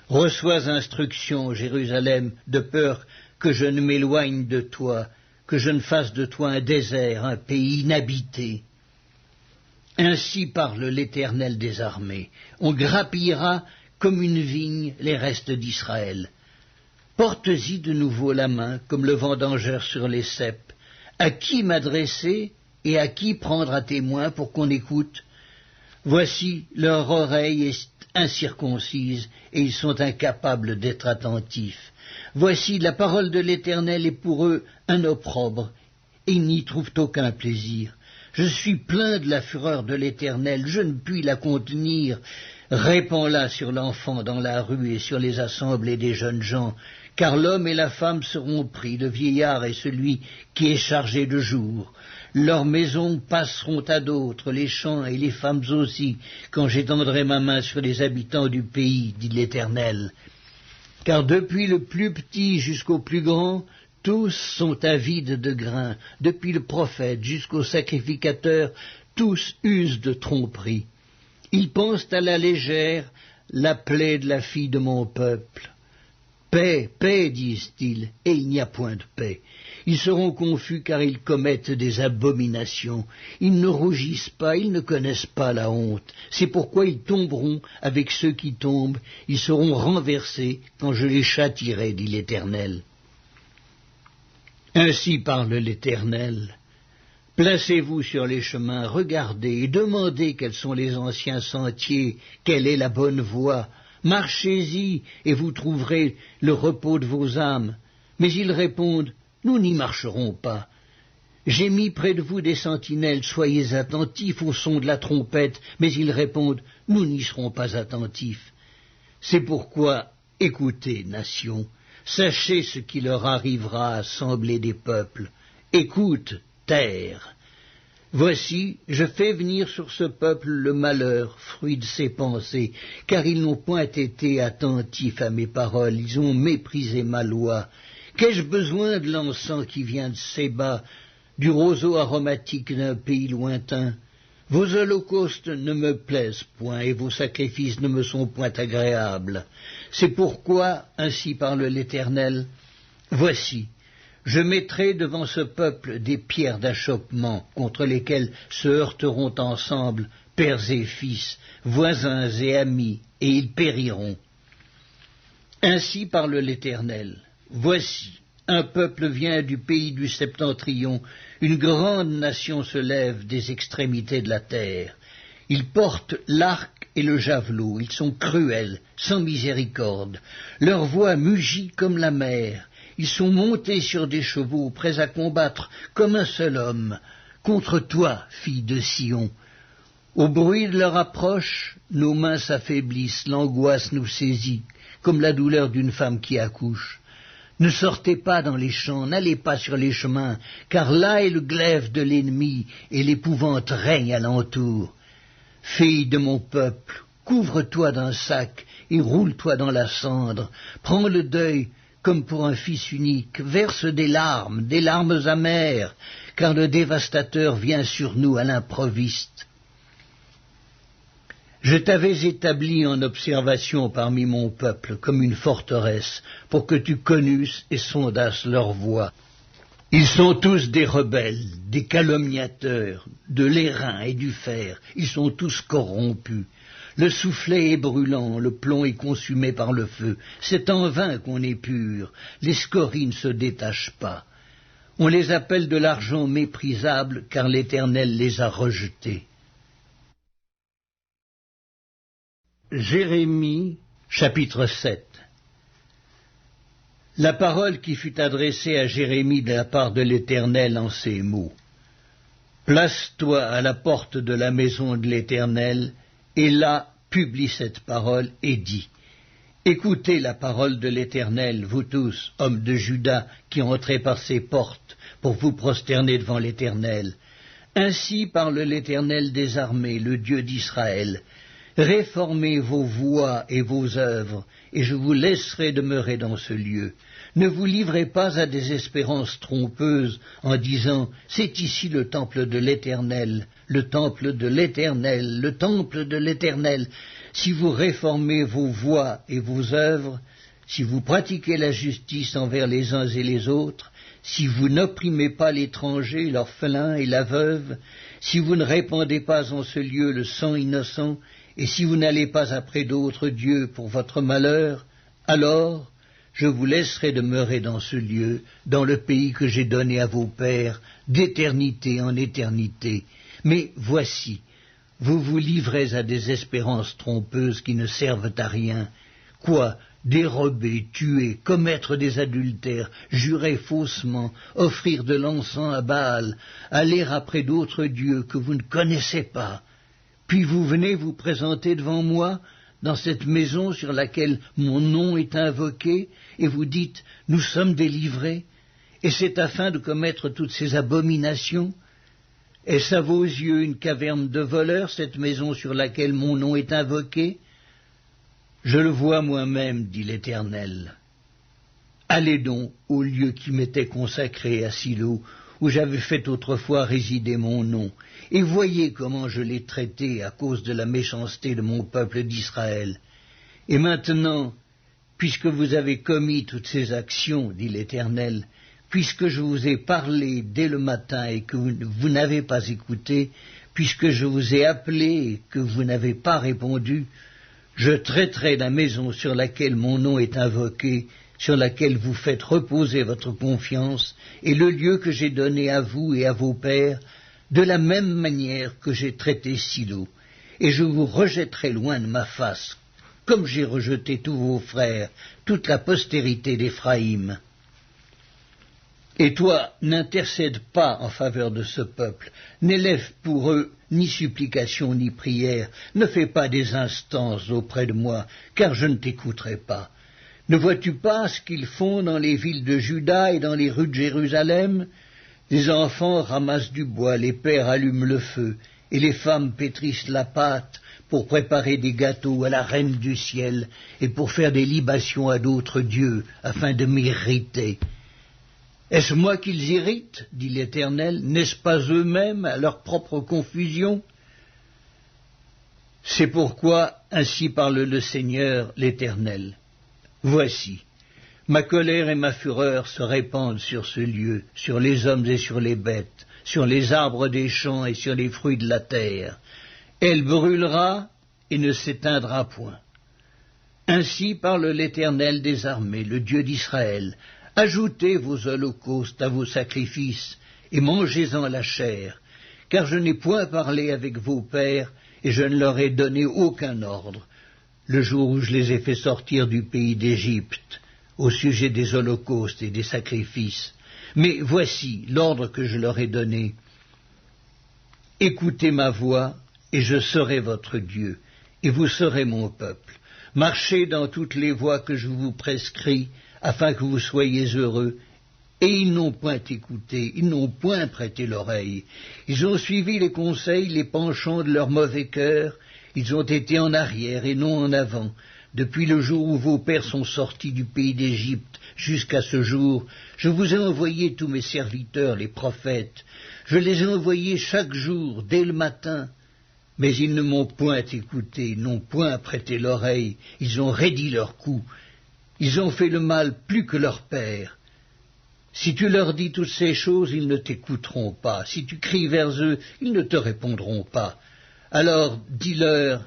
Reçois instruction, Jérusalem, de peur que je ne m'éloigne de toi, que je ne fasse de toi un désert, un pays inhabité. Ainsi parle l'Éternel des armées. On grappillera comme une vigne les restes d'Israël. Porte-y de nouveau la main, comme le vendangeur sur les ceps. À qui m'adresser et à qui prendre à témoin pour qu'on écoute? Voici, leur oreille est incirconcise, et ils sont incapables d'être attentifs. Voici, la parole de l'Éternel est pour eux un opprobre, et ils n'y trouvent aucun plaisir. Je suis plein de la fureur de l'Éternel, je ne puis la contenir. Répands-la sur l'enfant dans la rue et sur les assemblées des jeunes gens, car l'homme et la femme seront pris, le vieillard et celui qui est chargé de jour. Leurs maisons passeront à d'autres, les champs et les femmes aussi, quand j'étendrai ma main sur les habitants du pays, dit l'Éternel. Car depuis le plus petit jusqu'au plus grand, tous sont avides de grain, depuis le prophète jusqu'au sacrificateur, tous usent de tromperie. Ils pensent à la légère la plaie de la fille de mon peuple. Paix, paix, disent-ils, et il n'y a point de paix. Ils seront confus car ils commettent des abominations. Ils ne rougissent pas, ils ne connaissent pas la honte. C'est pourquoi ils tomberont avec ceux qui tombent. Ils seront renversés quand je les châtierai, dit l'Éternel. Ainsi parle l'Éternel. Placez-vous sur les chemins, regardez et demandez quels sont les anciens sentiers, quelle est la bonne voie. Marchez-y et vous trouverez le repos de vos âmes. Mais ils répondent, nous n'y marcherons pas. J'ai mis près de vous des sentinelles, soyez attentifs au son de la trompette, mais ils répondent, nous n'y serons pas attentifs. C'est pourquoi, écoutez, nations, sachez ce qui leur arrivera, assemblée des peuples. Écoute, terre. Voici, je fais venir sur ce peuple le malheur, fruit de ses pensées, car ils n'ont point été attentifs à mes paroles, ils ont méprisé ma loi. Qu'ai-je besoin de l'encens qui vient de Séba, du roseau aromatique d'un pays lointain? Vos holocaustes ne me plaisent point, et vos sacrifices ne me sont point agréables. C'est pourquoi, ainsi parle l'Éternel, voici, je mettrai devant ce peuple des pierres d'achoppement contre lesquelles se heurteront ensemble pères et fils, voisins et amis, et ils périront. Ainsi parle l'Éternel, voici, un peuple vient du pays du septentrion, une grande nation se lève des extrémités de la terre. Ils portent l'arc et le javelot, ils sont cruels, sans miséricorde. Leur voix mugit comme la mer. Ils sont montés sur des chevaux, prêts à combattre comme un seul homme, contre toi, fille de Sion. Au bruit de leur approche, nos mains s'affaiblissent, l'angoisse nous saisit, comme la douleur d'une femme qui accouche. Ne sortez pas dans les champs, n'allez pas sur les chemins, car là est le glaive de l'ennemi, et l'épouvante règne alentour. Fille de mon peuple, couvre-toi d'un sac, et roule-toi dans la cendre, prends le deuil comme pour un fils unique, verse des larmes amères, car le dévastateur vient sur nous à l'improviste. Je t'avais établi en observation parmi mon peuple comme une forteresse, pour que tu connusses et sondasses leur voie. Ils sont tous des rebelles, des calomniateurs, de l'airain et du fer, ils sont tous corrompus. Le soufflet est brûlant, le plomb est consumé par le feu, c'est en vain qu'on est pur, les scories ne se détachent pas. On les appelle de l'argent méprisable, car l'Éternel les a rejetés. Jérémie, chapitre 7. La parole qui fut adressée à Jérémie de la part de l'Éternel en ces mots. Place-toi à la porte de la maison de l'Éternel, et là publie cette parole et dis. Écoutez la parole de l'Éternel, vous tous, hommes de Juda, qui entrez par ces portes, pour vous prosterner devant l'Éternel. Ainsi parle l'Éternel des armées, le Dieu d'Israël. Réformez vos voies et vos œuvres, et je vous laisserai demeurer dans ce lieu. Ne vous livrez pas à des espérances trompeuses en disant « C'est ici le temple de l'Éternel, le temple de l'Éternel, le temple de l'Éternel ». Si vous réformez vos voies et vos œuvres, si vous pratiquez la justice envers les uns et les autres, si vous n'opprimez pas l'étranger, l'orphelin et la veuve, si vous ne répandez pas en ce lieu le sang innocent, et si vous n'allez pas après d'autres dieux pour votre malheur, alors je vous laisserai demeurer dans ce lieu, dans le pays que j'ai donné à vos pères, d'éternité en éternité. Mais voici, vous vous livrez à des espérances trompeuses qui ne servent à rien. Quoi? Dérober, tuer, commettre des adultères, jurer faussement, offrir de l'encens à Baal, aller après d'autres dieux que vous ne connaissez pas. Puis vous venez vous présenter devant moi, dans cette maison sur laquelle mon nom est invoqué, et vous dites « Nous sommes délivrés », et c'est afin de commettre toutes ces abominations. Est-ce à vos yeux une caverne de voleurs, cette maison sur laquelle mon nom est invoqué? Je le vois moi-même, dit l'Éternel. Allez donc au lieu qui m'était consacré à Silo, où j'avais fait autrefois résider mon nom, et voyez comment je l'ai traité à cause de la méchanceté de mon peuple d'Israël. Et maintenant, puisque vous avez commis toutes ces actions, dit l'Éternel, puisque je vous ai parlé dès le matin et que vous n'avez pas écouté, puisque je vous ai appelé et que vous n'avez pas répondu, je traiterai la maison sur laquelle mon nom est invoqué, sur laquelle vous faites reposer votre confiance, et le lieu que j'ai donné à vous et à vos pères, de la même manière que j'ai traité Silo, et je vous rejetterai loin de ma face, comme j'ai rejeté tous vos frères, toute la postérité d'Éphraïm. Et toi, n'intercède pas en faveur de ce peuple, n'élève pour eux ni supplication ni prière, ne fais pas des instances auprès de moi, car je ne t'écouterai pas. Ne vois-tu pas ce qu'ils font dans les villes de Juda et dans les rues de Jérusalem? Les enfants ramassent du bois, les pères allument le feu, et les femmes pétrissent la pâte pour préparer des gâteaux à la reine du ciel et pour faire des libations à d'autres dieux, afin de m'irriter. Est-ce moi qu'ils irritent, dit l'Éternel, n'est-ce pas eux-mêmes à leur propre confusion? C'est pourquoi, ainsi parle le Seigneur, l'Éternel. Voici, ma colère et ma fureur se répandent sur ce lieu, sur les hommes et sur les bêtes, sur les arbres des champs et sur les fruits de la terre. Elle brûlera et ne s'éteindra point. Ainsi parle l'Éternel des armées, le Dieu d'Israël. Ajoutez vos holocaustes à vos sacrifices et mangez-en la chair, car je n'ai point parlé avec vos pères et je ne leur ai donné aucun ordre, le jour où je les ai fait sortir du pays d'Égypte, au sujet des holocaustes et des sacrifices. Mais voici l'ordre que je leur ai donné. Écoutez ma voix, et je serai votre Dieu, et vous serez mon peuple. Marchez dans toutes les voies que je vous prescris, afin que vous soyez heureux. Et ils n'ont point écouté, ils n'ont point prêté l'oreille. Ils ont suivi les conseils, les penchants de leur mauvais cœur. Ils ont été en arrière et non en avant. Depuis le jour où vos pères sont sortis du pays d'Égypte jusqu'à ce jour, je vous ai envoyé tous mes serviteurs, les prophètes. Je les ai envoyés chaque jour, dès le matin. Mais ils ne m'ont point écouté, n'ont point prêté l'oreille. Ils ont raidi leur cou. Ils ont fait le mal plus que leur père. Si tu leur dis toutes ces choses, ils ne t'écouteront pas. Si tu cries vers eux, ils ne te répondront pas. Alors dis-leur,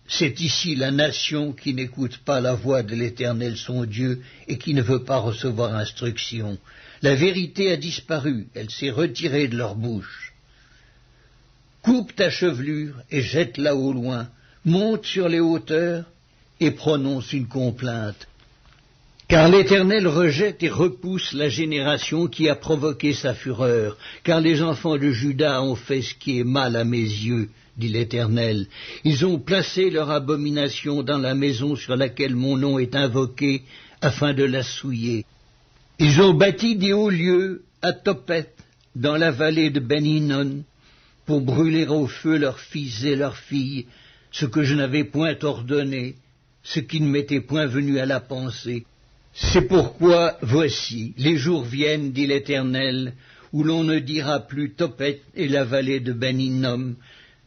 c'est ici la nation qui n'écoute pas la voix de l'Éternel son Dieu et qui ne veut pas recevoir instruction. La vérité a disparu, elle s'est retirée de leur bouche. Coupe ta chevelure et jette-la au loin, monte sur les hauteurs et prononce une complainte. Car l'Éternel rejette et repousse la génération qui a provoqué sa fureur, car les enfants de Juda ont fait ce qui est mal à mes yeux, dit l'Éternel. Ils ont placé leur abomination dans la maison sur laquelle mon nom est invoqué, afin de la souiller. Ils ont bâti des hauts lieux à Tophet, dans la vallée de Ben-Hinnom, pour brûler au feu leurs fils et leurs filles, ce que je n'avais point ordonné, ce qui ne m'était point venu à la pensée. C'est pourquoi, voici, les jours viennent, dit l'Éternel, où l'on ne dira plus Tophet et la vallée de Ben-Hinnom,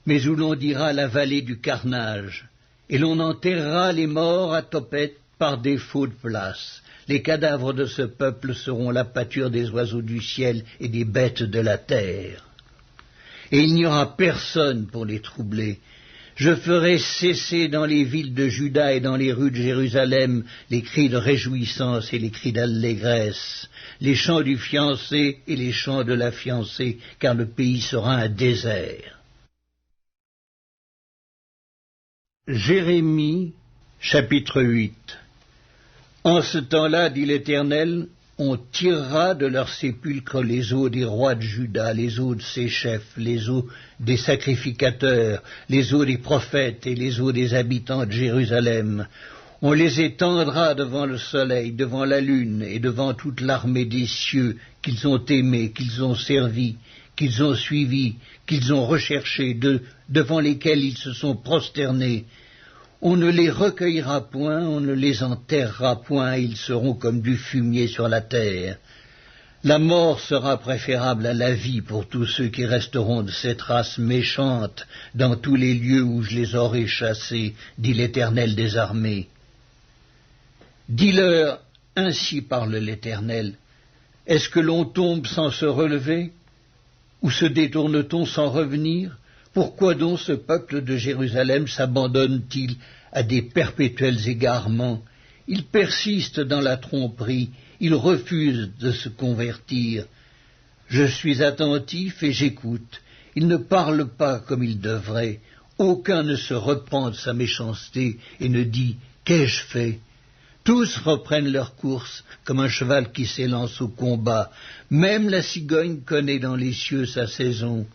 mais où l'on dira la vallée du carnage, et l'on enterrera les morts à Tophet par défaut de place. Les cadavres de ce peuple seront la pâture des oiseaux du ciel et des bêtes de la terre. Et il n'y aura personne pour les troubler. Je ferai cesser dans les villes de Juda et dans les rues de Jérusalem les cris de réjouissance et les cris d'allégresse, les chants du fiancé et les chants de la fiancée, car le pays sera un désert. Jérémie, chapitre 8. En ce temps-là, dit l'Éternel, on tirera de leurs sépulcres les os des rois de Juda, les os de ses chefs, les os des sacrificateurs, les os des prophètes et les os des habitants de Jérusalem. On les étendra devant le soleil, devant la lune et devant toute l'armée des cieux qu'ils ont aimés, qu'ils ont servis, qu'ils ont suivis, qu'ils ont recherchés, devant lesquels ils se sont prosternés. On ne les recueillera point, on ne les enterrera point, ils seront comme du fumier sur la terre. La mort sera préférable à la vie pour tous ceux qui resteront de cette race méchante dans tous les lieux où je les aurai chassés, dit l'Éternel des armées. Dis-leur, ainsi parle l'Éternel, est-ce que l'on tombe sans se relever, ou se détourne-t-on sans revenir? Pourquoi donc ce peuple de Jérusalem s'abandonne-t-il à des perpétuels égarements? Il persiste dans la tromperie, il refuse de se convertir. Je suis attentif et j'écoute. Il ne parle pas comme il devrait. Aucun ne se reprend de sa méchanceté et ne dit « Qu'ai-je fait ?» Tous reprennent leur course comme un cheval qui s'élance au combat. Même la cigogne connaît dans les cieux sa saison.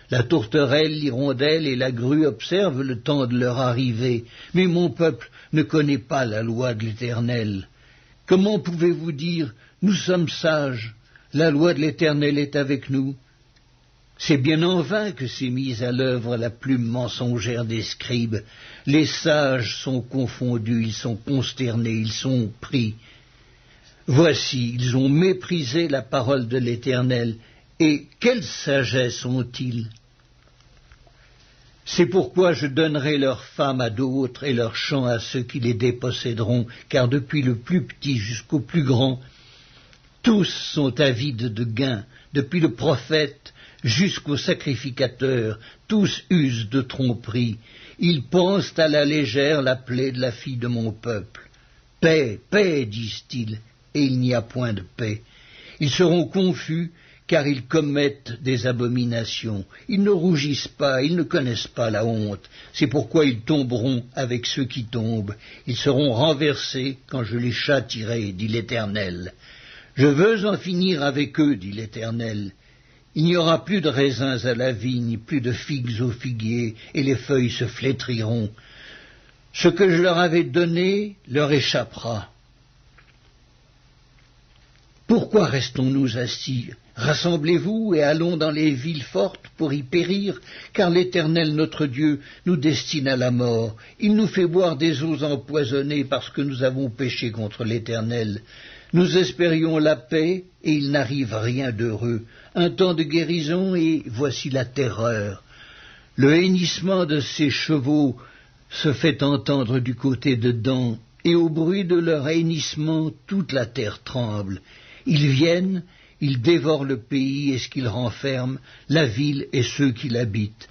La tourterelle, l'hirondelle et la grue observent le temps de leur arrivée, mais mon peuple ne connaît pas la loi de l'Éternel. Comment pouvez-vous dire « Nous sommes sages, la loi de l'Éternel est avec nous » C'est bien en vain que s'est mise à l'œuvre la plume mensongère des scribes. Les sages sont confondus, ils sont consternés, ils sont pris. Voici, ils ont méprisé la parole de l'Éternel, et quelle sagesse ont-ils? C'est pourquoi je donnerai leurs femmes à d'autres et leurs champs à ceux qui les déposséderont, car depuis le plus petit jusqu'au plus grand, tous sont avides de gain, depuis le prophète jusqu'au sacrificateur, tous usent de tromperie. Ils pensent à la légère la plaie de la fille de mon peuple. Paix, paix, disent-ils, et il n'y a point de paix. Ils seront confus, car ils commettent des abominations. Ils ne rougissent pas, ils ne connaissent pas la honte. C'est pourquoi ils tomberont avec ceux qui tombent. Ils seront renversés quand je les châtierai, dit l'Éternel. Je veux en finir avec eux, dit l'Éternel. Il n'y aura plus de raisins à la vigne, plus de figues au figuier, et les feuilles se flétriront. Ce que je leur avais donné leur échappera. Pourquoi restons-nous assis? Rassemblez-vous et allons dans les villes fortes pour y périr, car l'Éternel notre Dieu nous destine à la mort. Il nous fait boire des eaux empoisonnées parce que nous avons péché contre l'Éternel. Nous espérions la paix, et il n'arrive rien d'heureux. Un temps de guérison, et voici la terreur. Le hennissement de ces chevaux se fait entendre du côté de Dan, et au bruit de leur hennissement, toute la terre tremble. Ils viennent, ils dévorent le pays et ce qu'il renferme, la ville et ceux qui l'habitent.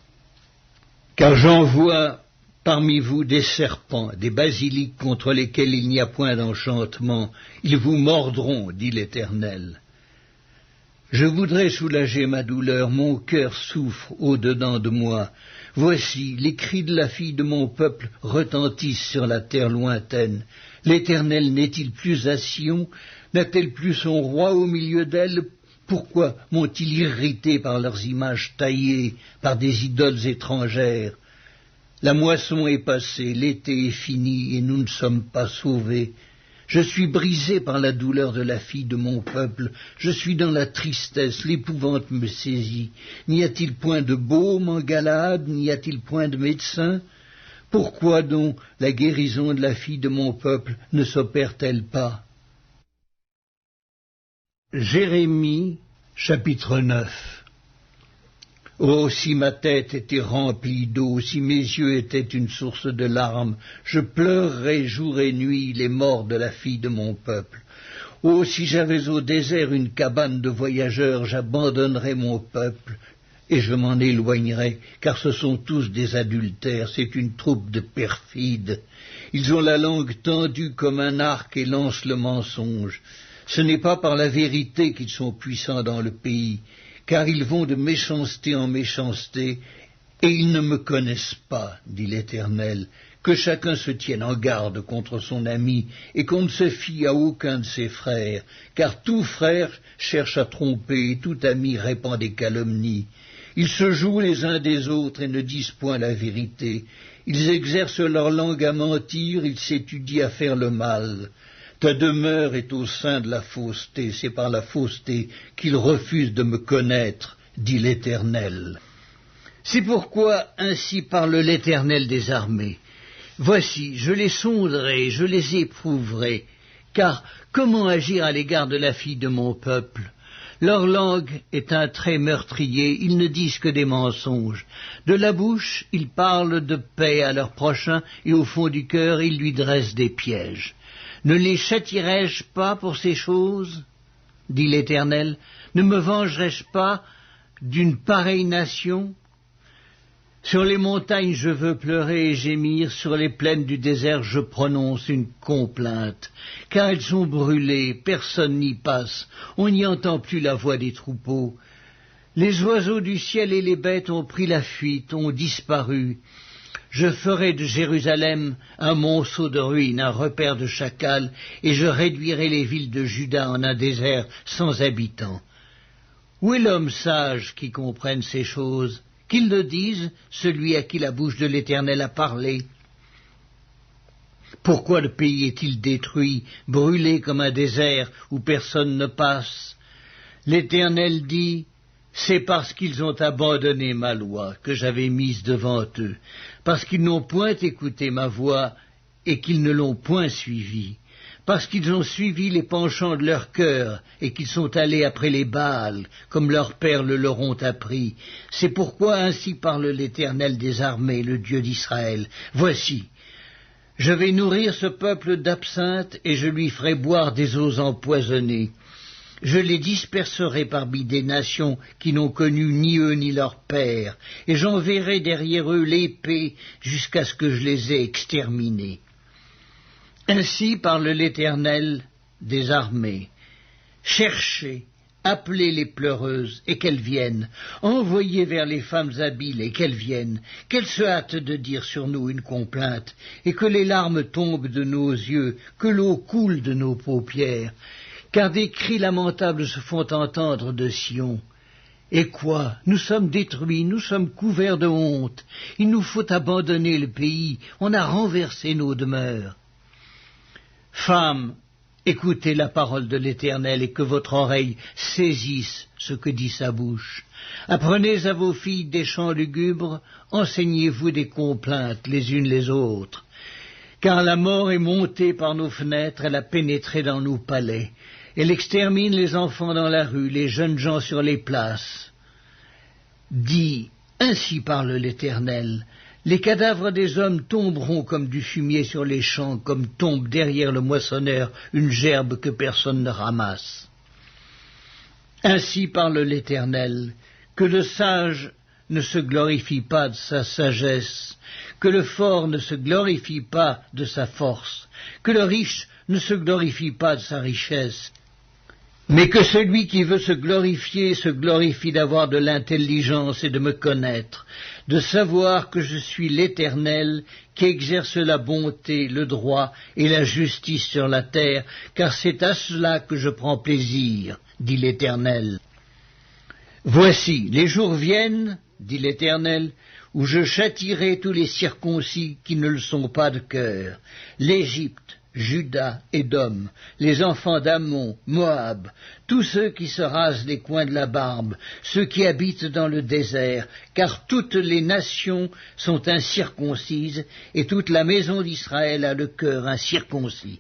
Car j'envoie parmi vous des serpents, des basiliques contre lesquels il n'y a point d'enchantement. Ils vous mordront, dit l'Éternel. Je voudrais soulager ma douleur, mon cœur souffre au-dedans de moi. Voici, les cris de la fille de mon peuple retentissent sur la terre lointaine. L'Éternel n'est-il plus à Sion? N'a-t-elle plus son roi au milieu d'elle? Pourquoi m'ont-ils irrité par leurs images taillées, par des idoles étrangères? La moisson est passée, l'été est fini, et nous ne sommes pas sauvés. Je suis brisé par la douleur de la fille de mon peuple, je suis dans la tristesse, l'épouvante me saisit. N'y a-t-il point de baume en Galaad, n'y a-t-il point de médecin? Pourquoi donc la guérison de la fille de mon peuple ne s'opère-t-elle pas? Jérémie, chapitre 9. Oh, si ma tête était remplie d'eau, si mes yeux étaient une source de larmes, je pleurerais jour et nuit les morts de la fille de mon peuple. Oh, si j'avais au désert une cabane de voyageurs, j'abandonnerais mon peuple et je m'en éloignerais, car ce sont tous des adultères, c'est une troupe de perfides. Ils ont la langue tendue comme un arc et lancent le mensonge. Ce n'est pas par la vérité qu'ils sont puissants dans le pays, car ils vont de méchanceté en méchanceté, et ils ne me connaissent pas, dit l'Éternel. Que chacun se tienne en garde contre son ami, et qu'on ne se fie à aucun de ses frères, car tout frère cherche à tromper, et tout ami répand des calomnies. Ils se jouent les uns des autres et ne disent point la vérité. Ils exercent leur langue à mentir, ils s'étudient à faire le mal. Ta demeure est au sein de la fausseté, c'est par la fausseté qu'ils refusent de me connaître, dit l'Éternel. C'est pourquoi ainsi parle l'Éternel des armées. Voici, je les sonderai, je les éprouverai, car comment agir à l'égard de la fille de mon peuple? Leur langue est un trait meurtrier, ils ne disent que des mensonges. De la bouche, ils parlent de paix à leur prochain, et au fond du cœur, ils lui dressent des pièges. Ne les châtierai-je pas pour ces choses, dit l'Éternel? Ne me vengerai-je pas d'une pareille nation? Sur les montagnes je veux pleurer et gémir, sur les plaines du désert je prononce une complainte, car elles sont brûlées, personne n'y passe, on n'y entend plus la voix des troupeaux. Les oiseaux du ciel et les bêtes ont pris la fuite, ont disparu. Je ferai de Jérusalem un monceau de ruines, un repère de chacals, et je réduirai les villes de Juda en un désert sans habitants. Où est l'homme sage qui comprenne ces choses? Qu'il le dise, celui à qui la bouche de l'Éternel a parlé. Pourquoi le pays est-il détruit, brûlé comme un désert où personne ne passe? L'Éternel dit, c'est parce qu'ils ont abandonné ma loi que j'avais mise devant eux, parce qu'ils n'ont point écouté ma voix et qu'ils ne l'ont point suivie, parce qu'ils ont suivi les penchants de leur cœur et qu'ils sont allés après les Baals, comme leurs pères le leur ont appris. C'est pourquoi ainsi parle l'Éternel des armées, le Dieu d'Israël. Voici, je vais nourrir ce peuple d'absinthe et je lui ferai boire des eaux empoisonnées. Je les disperserai parmi des nations qui n'ont connu ni eux ni leurs pères, et j'enverrai derrière eux l'épée jusqu'à ce que je les ai exterminés. Ainsi parle l'Éternel des armées. Cherchez, appelez les pleureuses, et qu'elles viennent. Envoyez vers les femmes habiles, et qu'elles viennent. Qu'elles se hâtent de dire sur nous une complainte, et que les larmes tombent de nos yeux, que l'eau coule de nos paupières. Car des cris lamentables se font entendre de Sion. Et quoi? Nous sommes détruits, nous sommes couverts de honte. Il nous faut abandonner le pays, on a renversé nos demeures. Femmes, écoutez la parole de l'Éternel et que votre oreille saisisse ce que dit sa bouche. Apprenez à vos filles des chants lugubres, enseignez-vous des complaintes les unes les autres. Car la mort est montée par nos fenêtres, elle a pénétré dans nos palais. Elle extermine les enfants dans la rue, les jeunes gens sur les places. Dis, ainsi parle l'Éternel, les cadavres des hommes tomberont comme du fumier sur les champs, comme tombe derrière le moissonneur une gerbe que personne ne ramasse. Ainsi parle l'Éternel, que le sage ne se glorifie pas de sa sagesse, que le fort ne se glorifie pas de sa force, que le riche ne se glorifie pas de sa richesse, mais que celui qui veut se glorifie d'avoir de l'intelligence et de me connaître, de savoir que je suis l'Éternel, qui exerce la bonté, le droit et la justice sur la terre, car c'est à cela que je prends plaisir, dit l'Éternel. Voici, les jours viennent, dit l'Éternel, où je châtierai tous les circoncis qui ne le sont pas de cœur, l'Égypte, Juda, Édom, les enfants d'Ammon, Moab, tous ceux qui se rasent les coins de la barbe, ceux qui habitent dans le désert, car toutes les nations sont incirconcises, et toute la maison d'Israël a le cœur incirconcis.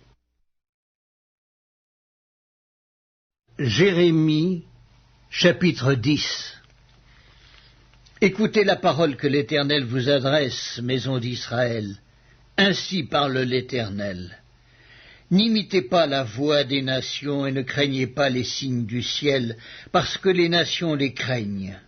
Jérémie, chapitre 10. Écoutez la parole que l'Éternel vous adresse, maison d'Israël. Ainsi parle l'Éternel. N'imitez pas la voix des nations et ne craignez pas les signes du ciel, parce que les nations les craignent.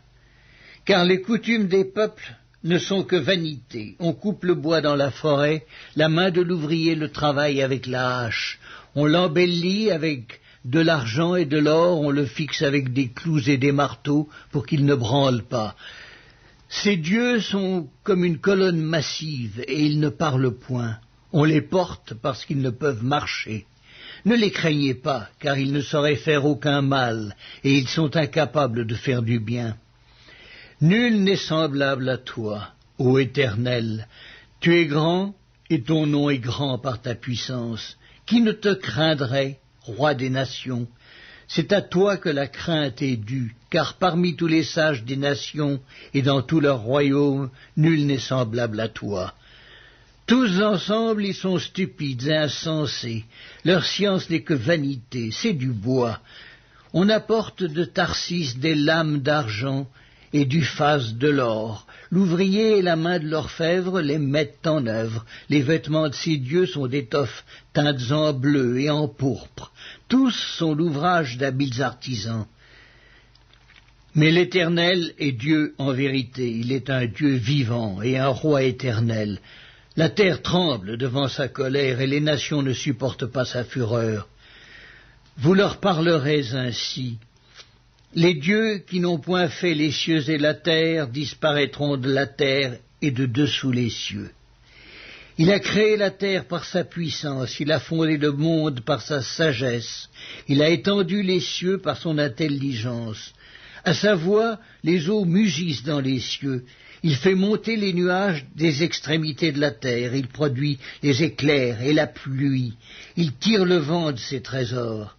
Car les coutumes des peuples ne sont que vanité. On coupe le bois dans la forêt, la main de l'ouvrier le travaille avec la hache. On l'embellit avec de l'argent et de l'or, on le fixe avec des clous et des marteaux pour qu'il ne branle pas. Ces dieux sont comme une colonne massive et ils ne parlent point. On les porte parce qu'ils ne peuvent marcher. Ne les craignez pas, car ils ne sauraient faire aucun mal, et ils sont incapables de faire du bien. Nul n'est semblable à toi, ô Éternel. Tu es grand, et ton nom est grand par ta puissance. Qui ne te craindrait, roi des nations? C'est à toi que la crainte est due, car parmi tous les sages des nations et dans tout leur royaume, nul n'est semblable à toi. Tous ensemble, ils sont stupides et insensés. Leur science n'est que vanité, c'est du bois. On apporte de Tarsis des lames d'argent et du phase de l'or. L'ouvrier et la main de l'orfèvre les mettent en œuvre. Les vêtements de ces dieux sont d'étoffes teintes en bleu et en pourpre. Tous sont l'ouvrage d'habiles artisans. Mais l'Éternel est Dieu en vérité. Il est un Dieu vivant et un roi éternel. La terre tremble devant sa colère et les nations ne supportent pas sa fureur. Vous leur parlerez ainsi. Les dieux qui n'ont point fait les cieux et la terre disparaîtront de la terre et de dessous les cieux. Il a créé la terre par sa puissance, il a fondé le monde par sa sagesse, il a étendu les cieux par son intelligence. À sa voix, les eaux mugissent dans les cieux. Il fait monter les nuages des extrémités de la terre, il produit les éclairs et la pluie, il tire le vent de ses trésors.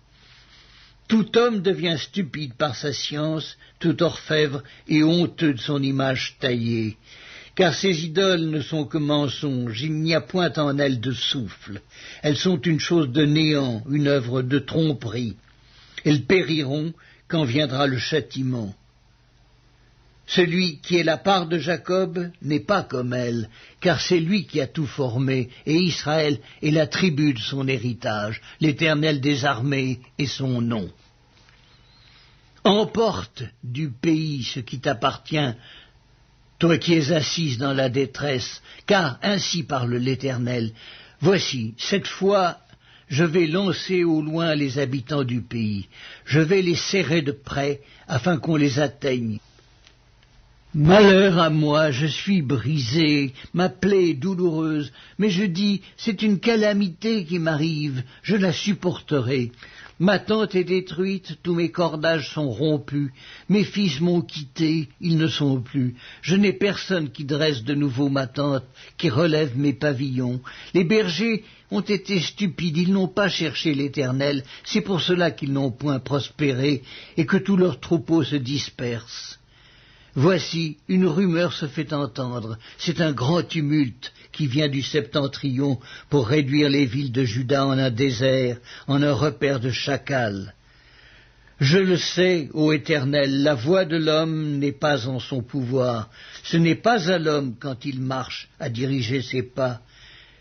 Tout homme devient stupide par sa science, tout orfèvre est honteux de son image taillée. car ces idoles ne sont que mensonges, il n'y a point en elles de souffle. Elles sont une chose de néant, une œuvre de tromperie. Elles périront quand viendra le châtiment. Celui qui est la part de Jacob n'est pas comme elle, car c'est lui qui a tout formé, et Israël est la tribu de son héritage, l'Éternel des armées est son nom. Emporte du pays ce qui t'appartient, toi qui es assise dans la détresse, car ainsi parle l'Éternel. Voici, cette fois, je vais lancer au loin les habitants du pays, je vais les serrer de près, afin qu'on les atteigne. Malheur à moi, je suis brisé, ma plaie est douloureuse, mais je dis, c'est une calamité qui m'arrive, je la supporterai. Ma tente est détruite, tous mes cordages sont rompus, mes fils m'ont quitté, ils ne sont plus. Je n'ai personne qui dresse de nouveau ma tente, qui relève mes pavillons. Les bergers ont été stupides, ils n'ont pas cherché l'Éternel, c'est pour cela qu'ils n'ont point prospéré, et que tous leurs troupeaux se dispersent. Voici, une rumeur se fait entendre, c'est un grand tumulte qui vient du septentrion pour réduire les villes de Juda en un désert, en un repaire de chacals. Je le sais, ô Éternel, la voix de l'homme n'est pas en son pouvoir, ce n'est pas à l'homme quand il marche à diriger ses pas.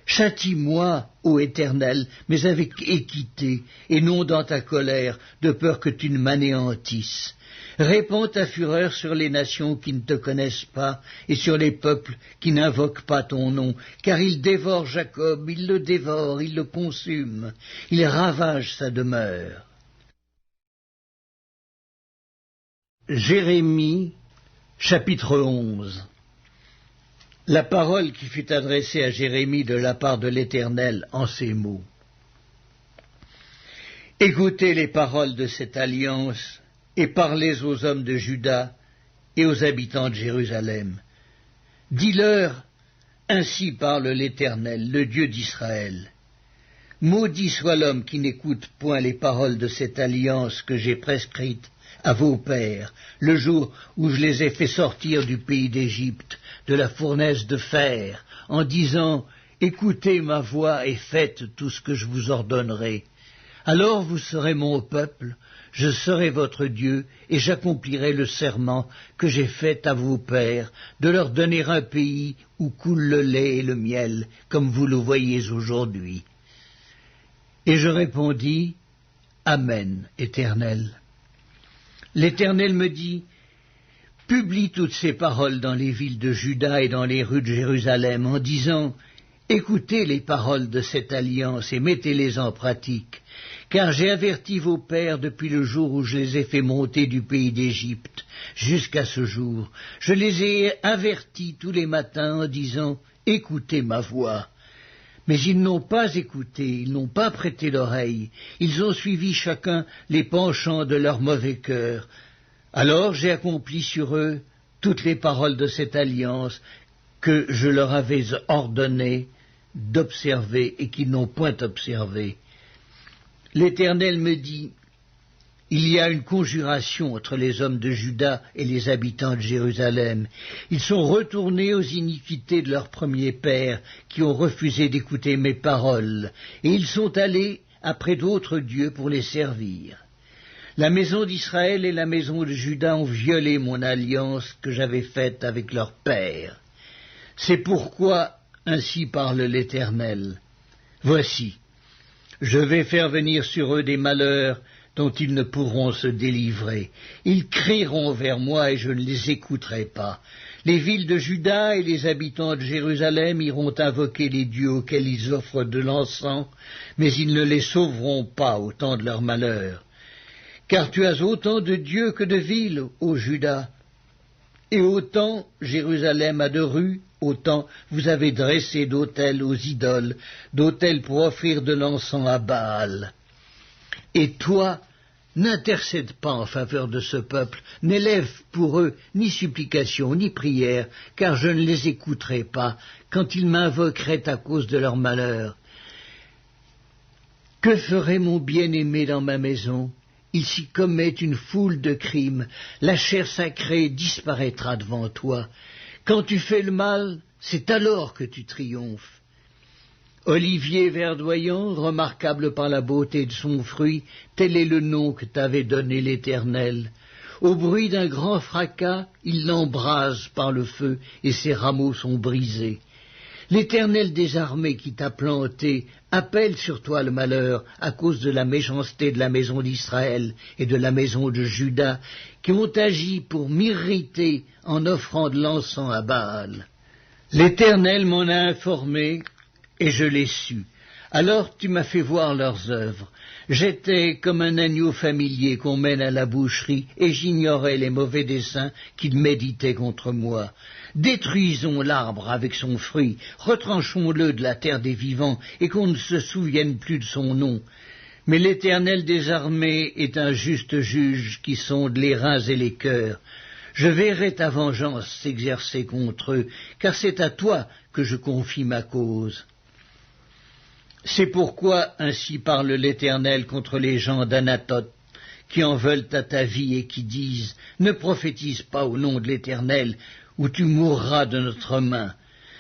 Châtie-moi, ô Éternel, mais avec équité, et non dans ta colère, de peur que tu ne m'anéantisses. Répands ta fureur sur les nations qui ne te connaissent pas, et sur les peuples qui n'invoquent pas ton nom, car ils dévorent Jacob, ils le dévorent, ils le consument, ils ravagent sa demeure. Jérémie, chapitre 11. La parole qui fut adressée à Jérémie de la part de l'Éternel en ces mots. Écoutez les paroles de cette alliance, et parlez aux hommes de Juda et aux habitants de Jérusalem. Dis-leur, ainsi parle l'Éternel, le Dieu d'Israël. Maudit soit l'homme qui n'écoute point les paroles de cette alliance que j'ai prescrite à vos pères, le jour où je les ai fait sortir du pays d'Égypte, de la fournaise de fer, en disant, écoutez ma voix et faites tout ce que je vous ordonnerai. Alors vous serez mon peuple, je serai votre Dieu, et j'accomplirai le serment que j'ai fait à vos pères, de leur donner un pays où coule le lait et le miel, comme vous le voyez aujourd'hui. Et je répondis, Amen, Éternel. L'Éternel me dit, publie toutes ces paroles dans les villes de Juda et dans les rues de Jérusalem, en disant, écoutez les paroles de cette alliance et mettez-les en pratique, car j'ai averti vos pères depuis le jour où je les ai fait monter du pays d'Égypte jusqu'à ce jour. Je les ai avertis tous les matins en disant, écoutez ma voix. Mais ils n'ont pas écouté, ils n'ont pas prêté l'oreille, ils ont suivi chacun les penchants de leur mauvais cœur. Alors j'ai accompli sur eux toutes les paroles de cette alliance que je leur avais ordonné d'observer et qu'ils n'ont point observé. L'Éternel me dit, il y a une conjuration entre les hommes de Juda et les habitants de Jérusalem. Ils sont retournés aux iniquités de leurs premiers pères, qui ont refusé d'écouter mes paroles, et ils sont allés après d'autres dieux pour les servir. La maison d'Israël et la maison de Juda ont violé mon alliance que j'avais faite avec leurs pères. C'est pourquoi, ainsi parle l'Éternel, voici, je vais faire venir sur eux des malheurs dont ils ne pourront se délivrer. Ils crieront vers moi et je ne les écouterai pas. Les villes de Juda et les habitants de Jérusalem iront invoquer les dieux auxquels ils offrent de l'encens, mais ils ne les sauveront pas au temps de leur malheur. Car tu as autant de dieux que de villes, ô Juda, et autant Jérusalem a de rues, autant vous avez dressé d'autels aux idoles, d'autels pour offrir de l'encens à Baal. Et toi, n'intercède pas en faveur de ce peuple, n'élève pour eux ni supplication ni prière, car je ne les écouterai pas quand ils m'invoqueraient à cause de leur malheur. Que ferait mon bien-aimé dans ma maison? Il s'y commet une foule de crimes, la chair sacrée disparaîtra devant toi. Quand tu fais le mal, c'est alors que tu triomphes. Olivier verdoyant, remarquable par la beauté de son fruit, tel est le nom que t'avait donné l'Éternel. Au bruit d'un grand fracas, il l'embrase par le feu, et ses rameaux sont brisés. L'Éternel des armées qui t'a planté appelle sur toi le malheur à cause de la méchanceté de la maison d'Israël et de la maison de Juda, qui ont agi pour m'irriter en offrant de l'encens à Baal. L'Éternel m'en a informé, et je l'ai su. Alors tu m'as fait voir leurs œuvres. J'étais comme un agneau familier qu'on mène à la boucherie, et j'ignorais les mauvais desseins qu'ils méditaient contre moi. Détruisons l'arbre avec son fruit, retranchons-le de la terre des vivants, et qu'on ne se souvienne plus de son nom. Mais l'Éternel des armées est un juste juge qui sonde les reins et les cœurs. Je verrai ta vengeance s'exercer contre eux, car c'est à toi que je confie ma cause. C'est pourquoi ainsi parle l'Éternel contre les gens d'Anatoth, qui en veulent à ta vie et qui disent « Ne prophétise pas au nom de l'Éternel, ou tu mourras de notre main. »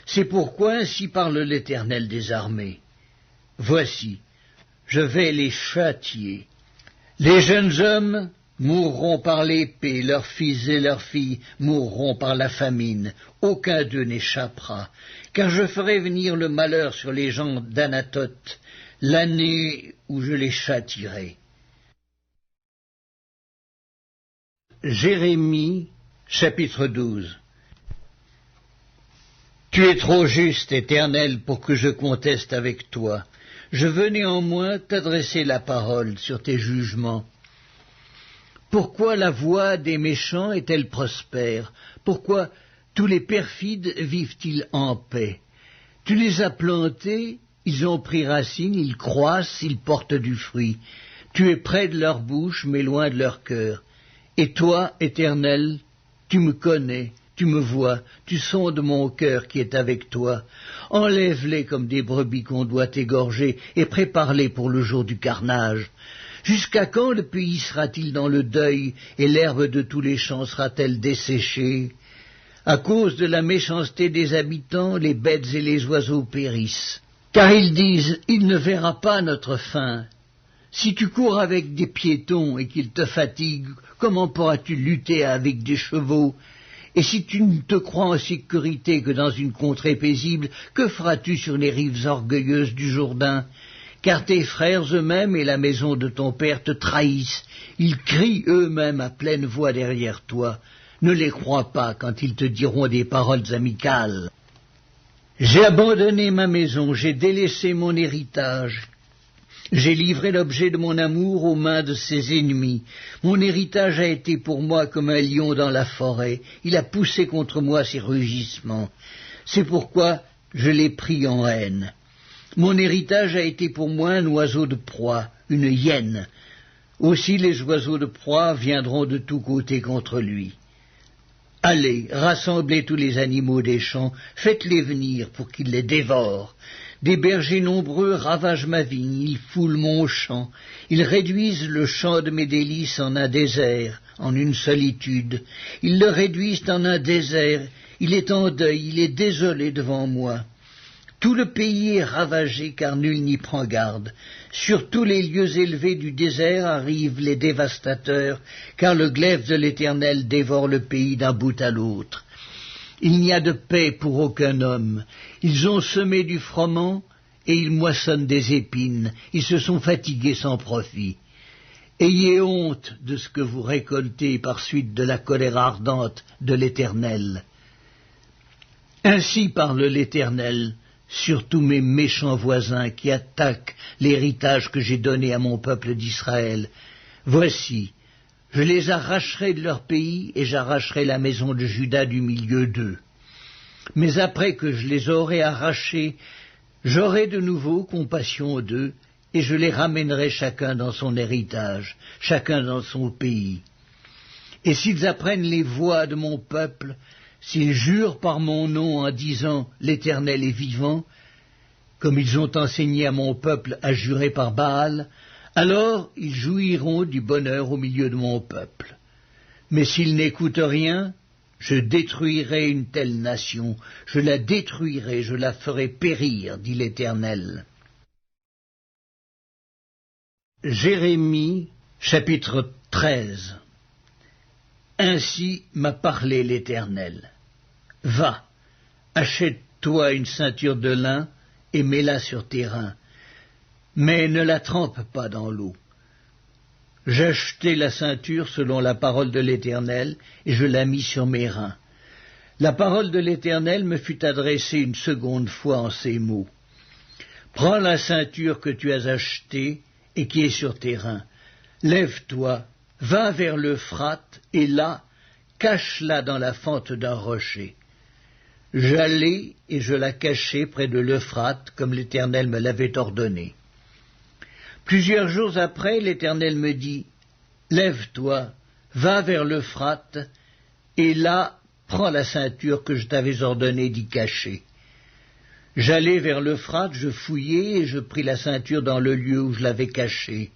C'est pourquoi ainsi parle l'Éternel des armées. Voici, je vais les châtier. Les jeunes hommes mourront par l'épée, leurs fils et leurs filles mourront par la famine. Aucun d'eux n'échappera, car je ferai venir le malheur sur les gens d'Anatoth, l'année où je les châtierai. Jérémie, chapitre 12. Tu es trop juste, Éternel, pour que je conteste avec toi. Je veux néanmoins t'adresser la parole sur tes jugements. Pourquoi la voie des méchants est-elle prospère? Pourquoi tous les perfides vivent-ils en paix? Tu les as plantés, ils ont pris racine, ils croissent, ils portent du fruit. Tu es près de leur bouche, mais loin de leur cœur. Et toi, Éternel, tu me connais, tu me vois, tu sondes mon cœur qui est avec toi. Enlève-les comme des brebis qu'on doit égorger, et prépare-les pour le jour du carnage. Jusqu'à quand le pays sera-t-il dans le deuil, et l'herbe de tous les champs sera-t-elle desséchée? À cause de la méchanceté des habitants, les bêtes et les oiseaux périssent. Car ils disent, il ne verra pas notre fin. Si tu cours avec des piétons et qu'ils te fatiguent, comment pourras-tu lutter avec des chevaux? Et si tu ne te crois en sécurité que dans une contrée paisible, que feras-tu sur les rives orgueilleuses du Jourdain? Car tes frères eux-mêmes et la maison de ton père te trahissent. Ils crient eux-mêmes à pleine voix derrière toi. Ne les crois pas quand ils te diront des paroles amicales. J'ai abandonné ma maison, j'ai délaissé mon héritage. J'ai livré l'objet de mon amour aux mains de ses ennemis. Mon héritage a été pour moi comme un lion dans la forêt. Il a poussé contre moi ses rugissements. C'est pourquoi je l'ai pris en haine. Mon héritage a été pour moi un oiseau de proie, une hyène. Aussi les oiseaux de proie viendront de tous côtés contre lui. Allez, rassemblez tous les animaux des champs, faites-les venir pour qu'ils les dévorent. Des bergers nombreux ravagent ma vigne, ils foulent mon champ, ils réduisent le champ de mes délices en un désert, en une solitude. Ils le réduisent en un désert, il est en deuil, il est désolé devant moi. Tout le pays est ravagé car nul n'y prend garde. Sur tous les lieux élevés du désert arrivent les dévastateurs, car le glaive de l'Éternel dévore le pays d'un bout à l'autre. Il n'y a de paix pour aucun homme. Ils ont semé du froment et ils moissonnent des épines. Ils se sont fatigués sans profit. Ayez honte de ce que vous récoltez par suite de la colère ardente de l'Éternel. Ainsi parle l'Éternel sur tous mes méchants voisins qui attaquent l'héritage que j'ai donné à mon peuple d'Israël. Voici, je les arracherai de leur pays et j'arracherai la maison de Juda du milieu d'eux. Mais après que je les aurai arrachés, j'aurai de nouveau compassion d'eux et je les ramènerai chacun dans son héritage, chacun dans son pays. Et s'ils apprennent les voies de mon peuple, s'ils jurent par mon nom en disant « L'Éternel est vivant », comme ils ont enseigné à mon peuple à jurer par Baal, alors ils jouiront du bonheur au milieu de mon peuple. Mais s'ils n'écoutent rien, je détruirai une telle nation, je la détruirai, je la ferai périr, dit l'Éternel. Jérémie, chapitre 13. Ainsi m'a parlé l'Éternel. Va, achète-toi une ceinture de lin et mets-la sur tes reins, mais ne la trempe pas dans l'eau. J'achetai la ceinture selon la parole de l'Éternel, et je la mis sur mes reins. La parole de l'Éternel me fut adressée une seconde fois en ces mots. Prends la ceinture que tu as achetée et qui est sur tes reins. Lève-toi, va vers l'Euphrate, et là, cache-la dans la fente d'un rocher. J'allai et je la cachai près de l'Euphrate, comme l'Éternel me l'avait ordonné. Plusieurs jours après, l'Éternel me dit, « Lève-toi, va vers l'Euphrate, et là, prends la ceinture que je t'avais ordonné d'y cacher. » J'allai vers l'Euphrate, je fouillai, et je pris la ceinture dans le lieu où je l'avais cachée.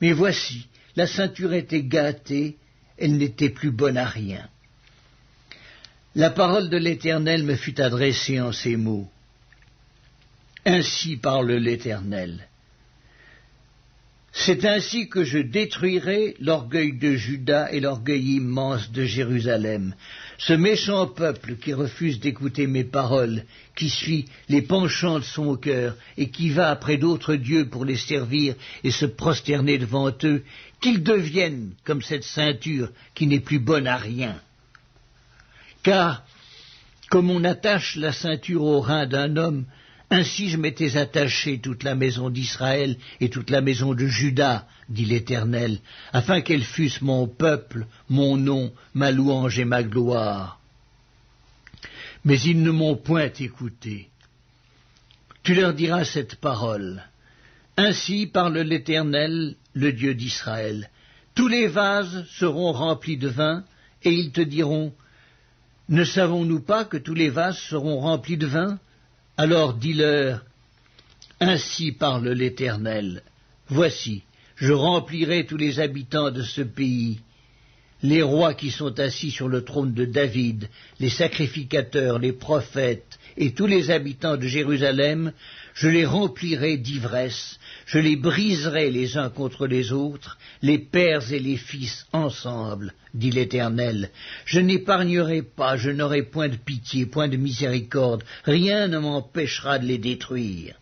Mais voici, la ceinture était gâtée, elle n'était plus bonne à rien. La parole de l'Éternel me fut adressée en ces mots. « Ainsi parle l'Éternel. C'est ainsi que je détruirai l'orgueil de Juda et l'orgueil immense de Jérusalem. Ce méchant peuple qui refuse d'écouter mes paroles, qui suit les penchants de son cœur et qui va après d'autres dieux pour les servir et se prosterner devant eux, qu'ils deviennent comme cette ceinture qui n'est plus bonne à rien. Car, comme on attache la ceinture au rein d'un homme, ainsi je m'étais attaché toute la maison d'Israël et toute la maison de Juda, dit l'Éternel, afin qu'elles fussent mon peuple, mon nom, ma louange et ma gloire. Mais ils ne m'ont point écouté. Tu leur diras cette parole. Ainsi parle l'Éternel, le Dieu d'Israël. Tous les vases seront remplis de vin, et ils te diront, « Ne savons-nous pas que tous les vases seront remplis de vin ?» Alors dis-leur, ainsi parle l'Éternel, voici, je remplirai tous les habitants de ce pays, les rois qui sont assis sur le trône de David, les sacrificateurs, les prophètes, et tous les habitants de Jérusalem, je les remplirai d'ivresse, je les briserai les uns contre les autres, les pères et les fils ensemble, dit l'Éternel. Je n'épargnerai pas, je n'aurai point de pitié, point de miséricorde, rien ne m'empêchera de les détruire.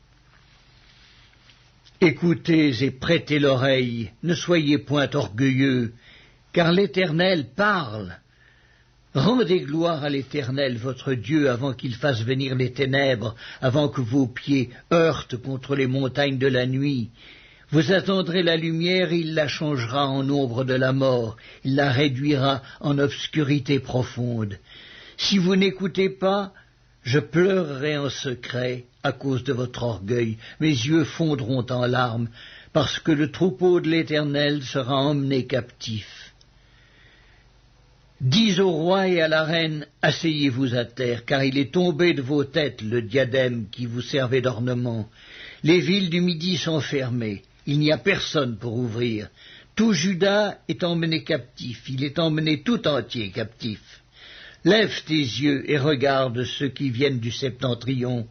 Écoutez et prêtez l'oreille, ne soyez point orgueilleux, car l'Éternel parle. Rendez gloire à l'Éternel, votre Dieu, avant qu'il fasse venir les ténèbres, avant que vos pieds heurtent contre les montagnes de la nuit. Vous attendrez la lumière, il la changera en ombre de la mort, il la réduira en obscurité profonde. Si vous n'écoutez pas, je pleurerai en secret à cause de votre orgueil, mes yeux fondront en larmes, parce que le troupeau de l'Éternel sera emmené captif. Dis au roi et à la reine, asseyez-vous à terre, car il est tombé de vos têtes le diadème qui vous servait d'ornement. Les villes du Midi sont fermées, il n'y a personne pour ouvrir. Tout Juda est emmené captif, il est emmené tout entier captif. Lève tes yeux et regarde ceux qui viennent du septentrion.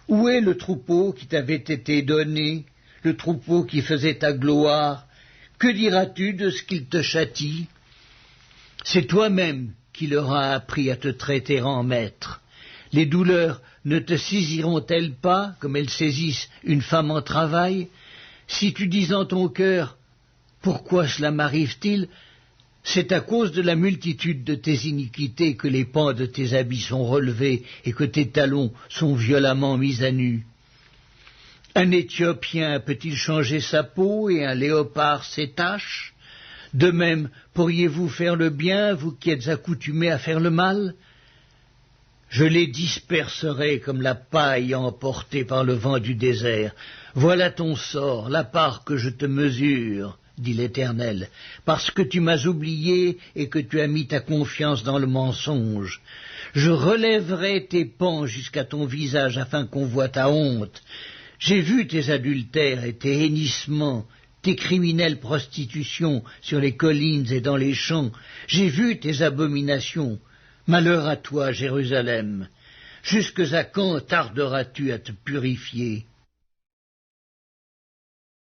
Où est le troupeau qui t'avait été donné, le troupeau qui faisait ta gloire? Que diras-tu de ce qu'il te châtie? C'est toi-même qui leur as appris à te traiter en maître. Les douleurs ne te saisiront-elles pas comme elles saisissent une femme en travail? Si tu dis en ton cœur, « Pourquoi cela m'arrive-t-il ?» c'est à cause de la multitude de tes iniquités que les pans de tes habits sont relevés et que tes talons sont violemment mis à nu. Un Éthiopien peut-il changer sa peau et un léopard ses taches? De même, pourriez-vous faire le bien, vous qui êtes accoutumés à faire le mal? Je les disperserai comme la paille emportée par le vent du désert. Voilà ton sort, la part que je te mesure, dit l'Éternel, parce que tu m'as oublié et que tu as mis ta confiance dans le mensonge. Je relèverai tes pans jusqu'à ton visage afin qu'on voie ta honte. J'ai vu tes adultères et tes hennissements, tes criminelles prostitutions sur les collines et dans les champs. J'ai vu tes abominations. Malheur à toi, Jérusalem! Jusque à quand tarderas-tu à te purifier?